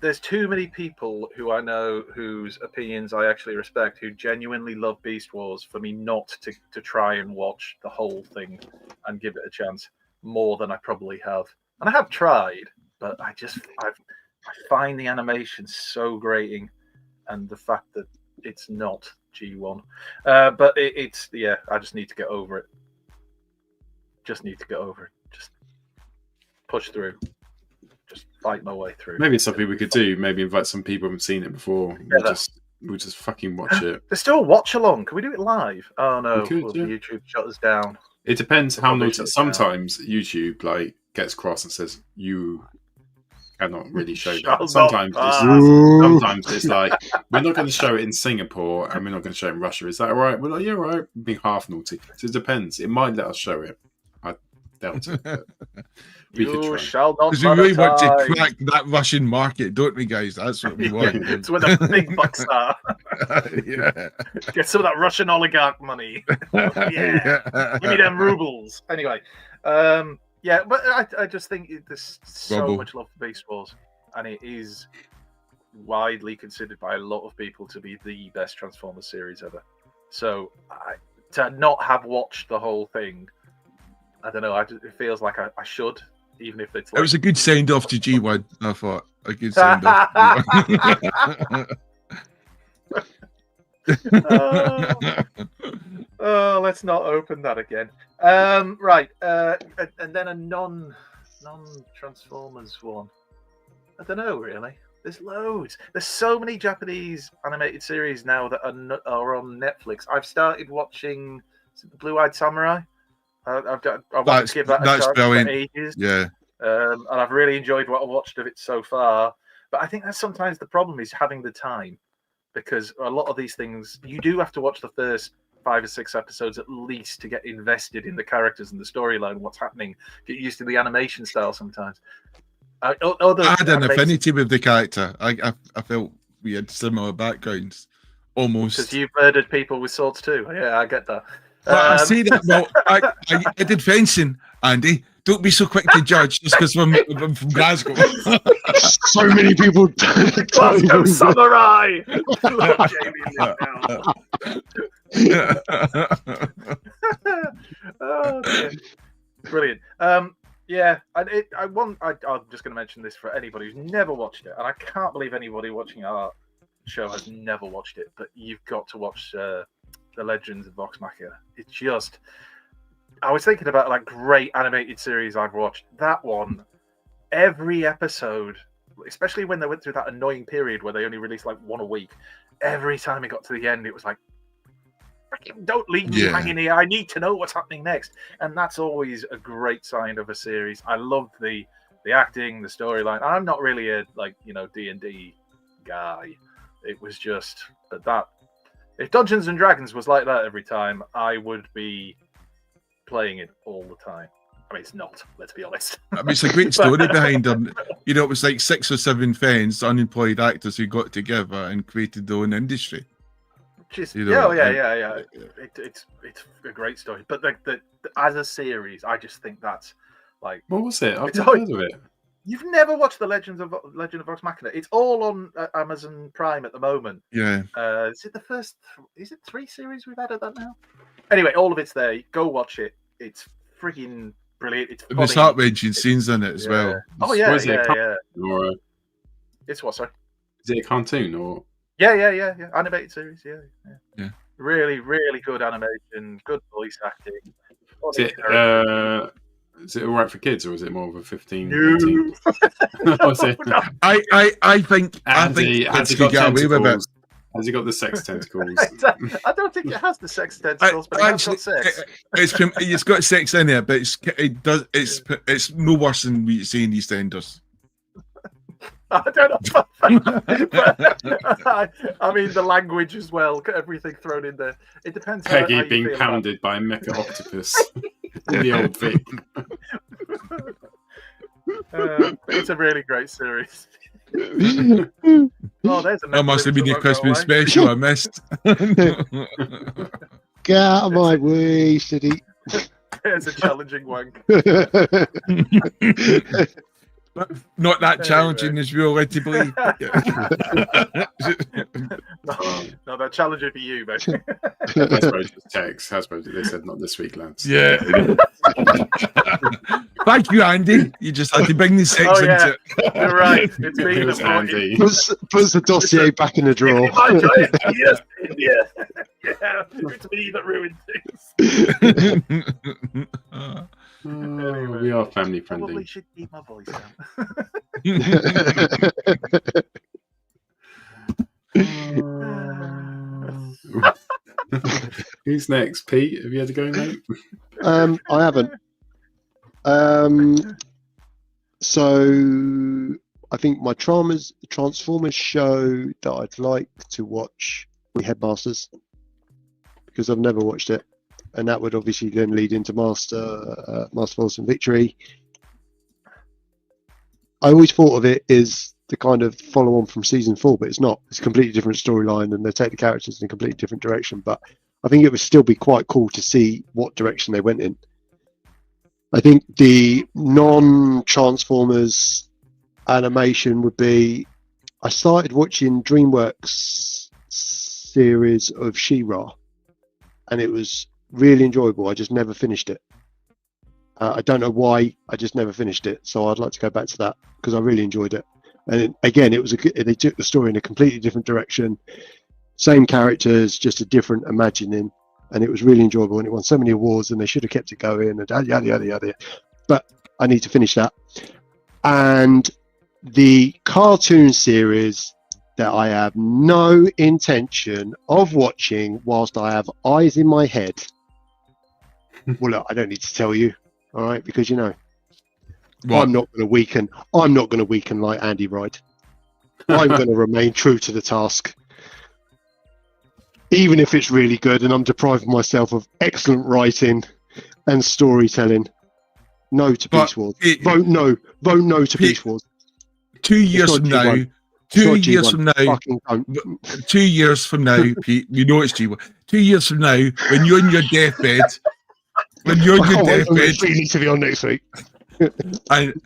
There's too many people who I know whose opinions I actually respect, who genuinely love Beast Wars, for me not to try and watch the whole thing and give it a chance more than I probably have. And I have tried, but I find the animation so grating, and the fact that it's not G1. But it's I just need to get over it. Just push through. Just fight my way through. Maybe it's something we could do. Maybe invite some people who haven't seen it before. We'll just fucking watch it. There's still a watch along. Can we do it live? Oh no, Could, will YouTube shut us down? It depends how naughty. Sometimes YouTube gets cross and says you cannot really show that. Sometimes it's like, we're not going to show it in Singapore and we're not going to show it in Russia. Is that all right? We're like, yeah, all right. Being half naughty. So it depends. It might let us show it. I doubt it. You shall not. Because we really want to crack that Russian market, don't we, guys? That's what we want. It's where the big bucks are. Yeah. Get some of that Russian oligarch money. Yeah. Give me them rubles. Anyway, yeah, but I just think there's so much love for Beast Wars, and it is widely considered by a lot of people to be the best Transformers series ever. So to not have watched the whole thing, I don't know. It feels like I should, even if it's. Like, it was a good send off to G1. I thought I could send off. Oh, let's not open that again. Right, and then a non-Transformers one. I don't know, really. There's loads. There's so many Japanese animated series now that are on Netflix. I've started watching The Blue-Eyed Samurai. I wanted to give that a chance brilliant. for ages. Yeah. And I've really enjoyed what I've watched of it so far. But I think that's sometimes the problem is having the time, because a lot of these things, you do have to watch the first 5 or 6 episodes at least to get invested in the characters and the storyline, what's happening, get used to the animation style sometimes. I had an affinity with the character. I felt we had similar backgrounds, almost. Because you've murdered people with swords too. Yeah, I get that. I see that. Well, I did fencing, Andy. Don't be so quick to judge just because I'm from Glasgow. So many people. Glasgow Samurai. Oh, dear. Brilliant. Yeah, and I'm just going to mention this for anybody who's never watched it, and I can't believe anybody watching our show has never watched it. But you've got to watch The Legends of Vox Machina. It's just, I was thinking about like great animated series I've watched. That one, every episode, especially when they went through that annoying period where they only released like one a week. Every time it got to the end, it was like, don't leave me hanging here. I need to know what's happening next. And that's always a great sign of a series. I loved the acting, the storyline. I'm not really a D&D guy. It was just that if Dungeons and Dragons was like that every time, I would be playing it all the time. I mean, it's not, let's be honest. I mean, it's a great story behind them. You know, it was like 6 or 7 friends, unemployed actors who got together and created their own industry. Just, you know, yeah. It's a great story, but as a series, I just think that's like. What was it? I've never heard of it. You've never watched the Legend of Vox Machina? It's all on Amazon Prime at the moment. Yeah. Is it the first? Is it 3 series we've had of that now? Anyway, all of it's there. Go watch it. It's freaking brilliant. It's funny. There's heart-wrenching scenes in it as well. Oh yeah, yeah. It's what? Sorry. Is it a cartoon or? Yeah. Animated series, yeah. Really, really good animation, good voice acting. Is it all right for kids, or is it more of a 15? No. I think has he got get away with it. Has he got the sex tentacles? I don't think it has the sex tentacles, but it has got sex. It's got sex in it, but it's no worse than we see in EastEnders. I don't know. I mean, the language as well. Everything thrown in there. It depends. Peggy being pounded by a mecha octopus in the old thing. It's a really great series. There's that must have been your Christmas special. I missed. Get out of my way, city. There's a challenging wank. Not that challenging as we all led to believe. No, they're challenging for you, mate. Hasbro just text. Hasbro, they said not this week, lads. Yeah. Thank you, Andy. You just had to bring the sex into it. You're right. It's me, Andy. Puts the dossier back in the drawer. Yes, yeah. It's me that ruined things. Anyway, we are family friendly. Probably should keep my voice down. Who's next, Pete? Have you had to go, mate? I haven't. So I think my Transformers show that I'd like to watch will be Headmasters, because I've never watched it. And that would obviously then lead into Master Force and Victory. I always thought of it as the kind of follow-on from season 4, but it's not. It's a completely different storyline, and they take the characters in a completely different direction. But I think it would still be quite cool to see what direction they went in. I think the non-Transformers animation would be... I started watching DreamWorks series of She-Ra, and it was really enjoyable. I just never finished it. I don't know why. I just never finished it. So I'd like to go back to that because I really enjoyed it. And again, they took the story in a completely different direction. Same characters, just a different imagining, and it was really enjoyable. And it won so many awards, and they should have kept it going. And yada yada yada. But I need to finish that. And the cartoon series that I have no intention of watching whilst I have eyes in my head. Well, look, I don't need to tell you, all right, because you know, What? I'm not going to weaken. I'm not going to weaken like Andy Wright. I'm going to remain true to the task, even if it's really good and I'm depriving myself of excellent writing and storytelling. No to Beast Wars. Vote no to Beast Wars. 2 years from now. 2 years from now, 2 years from now, Pete, you know it's G1. 2 years from now, when you're on your deathbed, really to be on next week. And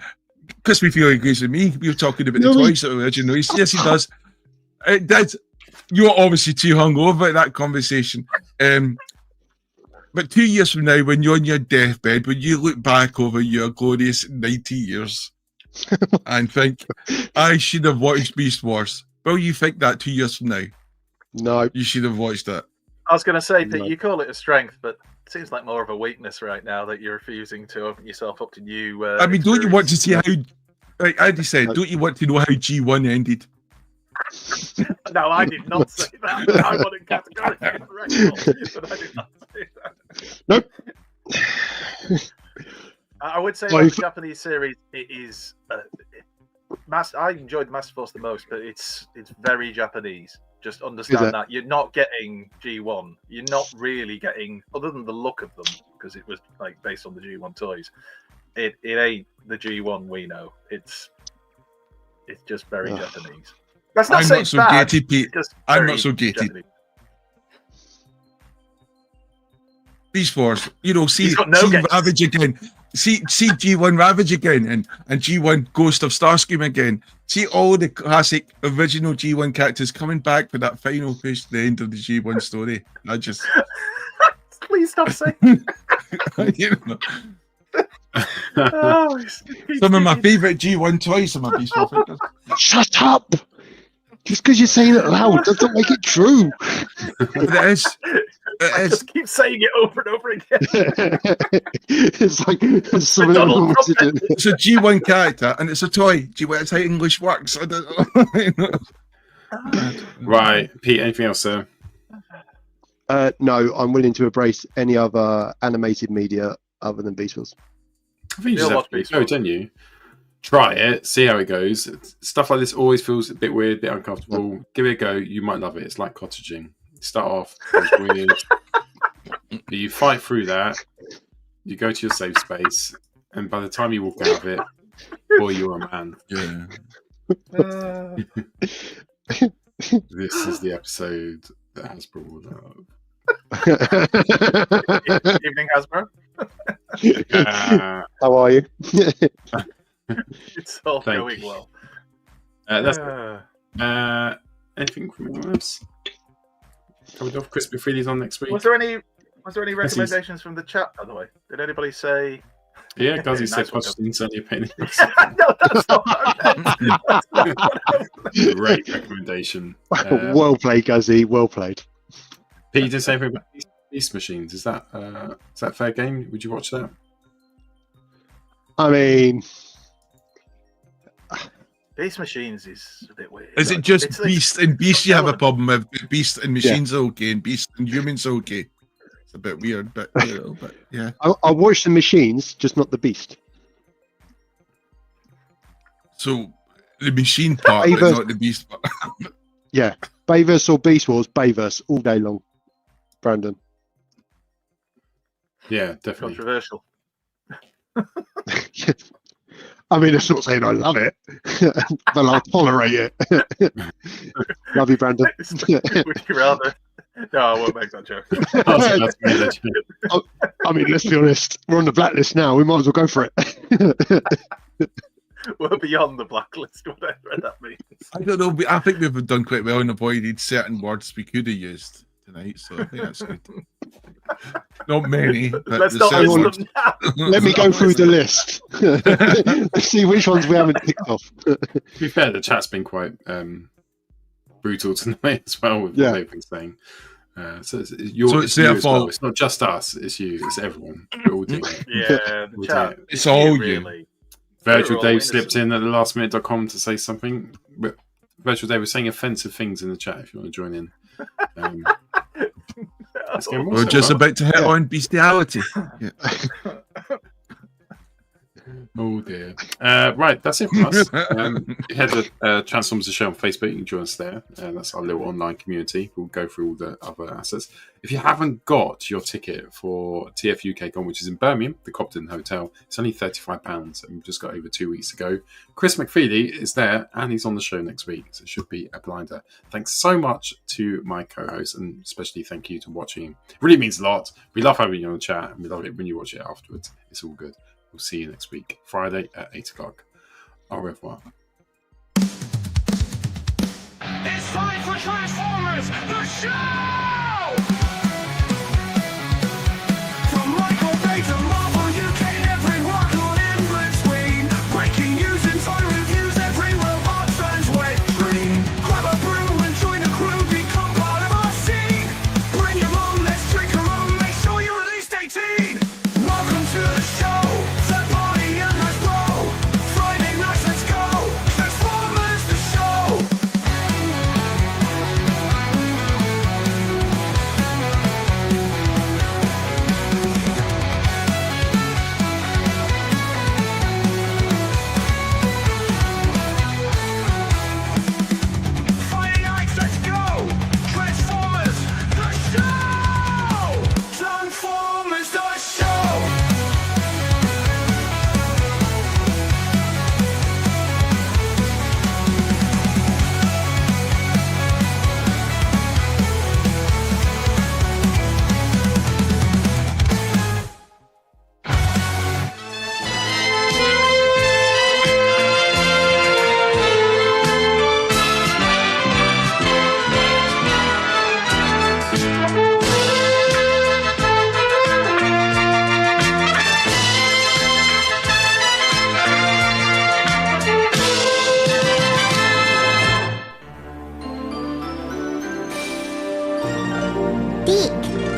Chris Feel agrees with me. We were talking about the toys that were original. Yes, he does. Dad, you're obviously too hungover at that conversation. But 2 years from now, when you're on your deathbed, when you look back over your glorious 90 years and think, I should have watched Beast Wars. Will you think that 2 years from now? No. You should have watched that. I was going to say, Pete, you call it a strength, but it seems like more of a weakness right now that you're refusing to open yourself up to new. I mean, don't you want to see how, like Andy said, don't you want to know how G1 ended? No, I did not say that. I wanted categorically correct, but I did not say that. Nope. I would say the Japanese series, it is. I enjoyed Master Force the most, but it's very Japanese. Just understand that you're not getting G1. You're not really getting, other than the look of them, because it was like based on the G1 toys. It ain't the G1 we know. It's just very Japanese. That's not I'm not so bad, gated, Pete. I'm not so gated. Japanese. Beast Wars, you know, see no Ravage again. See G1 Ravage again and G1 Ghost of Starscream again. See all the classic original G1 characters coming back for that final push to the end of the G1 story. I just please stop saying you know. Some of my favourite G1 toys are my Beast Wars figures. Shut up! Just because you're saying it loud doesn't make it true. But it is. I just keep saying it over and over again. It's like someone else wants to do. It's a G1 character and it's a toy. Do you know how English works? I don't know. Right, Pete, anything else, sir? No, I'm willing to embrace any other animated media other than Beast Wars. I think you just have to go, don't you? Try it, see how it goes. Stuff like this always feels a bit weird, a bit uncomfortable. Give it a go. You might love it. It's like cottaging. Start off, it's weird. But you fight through that. You go to your safe space, and by the time you walk out of it, boy, you're a man. Yeah. This is the episode that Hasbro will love. Evening, Hasbro. How are you? It's all going well. That's anything from anyone else? Coming off Crispy Freelies on next week. Was there any recommendations from the chat, by the way? Did anybody say? Yeah, Guzzy said questions on your opinions. No, that's not. Great recommendation. Well played, Guzzy. Well played. Pete, you did say about Beast Machines. Is that fair game? Would you watch that? I mean, Beast Machines is a bit weird. Is it just Beast and Beast you have a problem with? Beast and Machines are okay, and Beast and Humans are okay. It's a bit weird, but you know, but yeah. I'll watch the Machines, just not the Beast. So the machine part, but not the Beast part. Yeah, Bayverse or Beast Wars, Bayverse all day long. Brandon. Yeah, definitely. Controversial. I mean, it's not saying I love it, but I'll tolerate it. Love you, Brandon. Would you rather? No, I won't make that joke. I mean, let's be honest. We're on the blacklist now. We might as well go for it. We're beyond the blacklist, whatever that means. I don't know. I think we've done quite well in avoiding certain words we could have used tonight, so I think that's good. Not many. But Let's there's not several. list them now. Let me go through the list. Let's see which ones we haven't ticked off. To be fair, the chat's been quite brutal tonight as well with Yeah. what they've been saying. So it's their you as well. fault. It's not just us. It's you. It's everyone. We're all doing it. Yeah, the We'll chat. do it. It's all you. Really. Virtual We're all Dave slipped innocent. in at the lastminute.com to say something. But Virtual Dave was saying offensive things in the chat if you want to join in. This game was We're so just well. about to hit on bestiality. Yeah. Oh dear. Right, that's it from us. Head to Transformers the Show on Facebook. You can join us there. That's our little online community. We'll go through all the other assets. If you haven't got your ticket for TFUK Con, which is in Birmingham, the Cobden Hotel, it's only £35, and we've just got over 2 weeks to go. Chris McFeely is there, and he's on the show next week, so it should be a blinder. Thanks so much to my co-host, and especially thank you to watching. It really means a lot. We love having you on the chat, and we love it when you watch it afterwards. It's all good. We'll see you next week, Friday at 8 o'clock. Au revoir. It's time for Transformers, the show! From Michael Bay to Marvel, you get every rockle in between. Breaking news and toy reviews, every robot turns wet green. Grab a brew and join the crew, become part of our scene. Bring your mom, let's drink her own, make sure you're at least 18. Welcome to the show. Third party and Hasbro. Friday nights, let's go. Transformers, the show. Friday nights, let's go! Transformers, the show! Transformers, the show! Beak.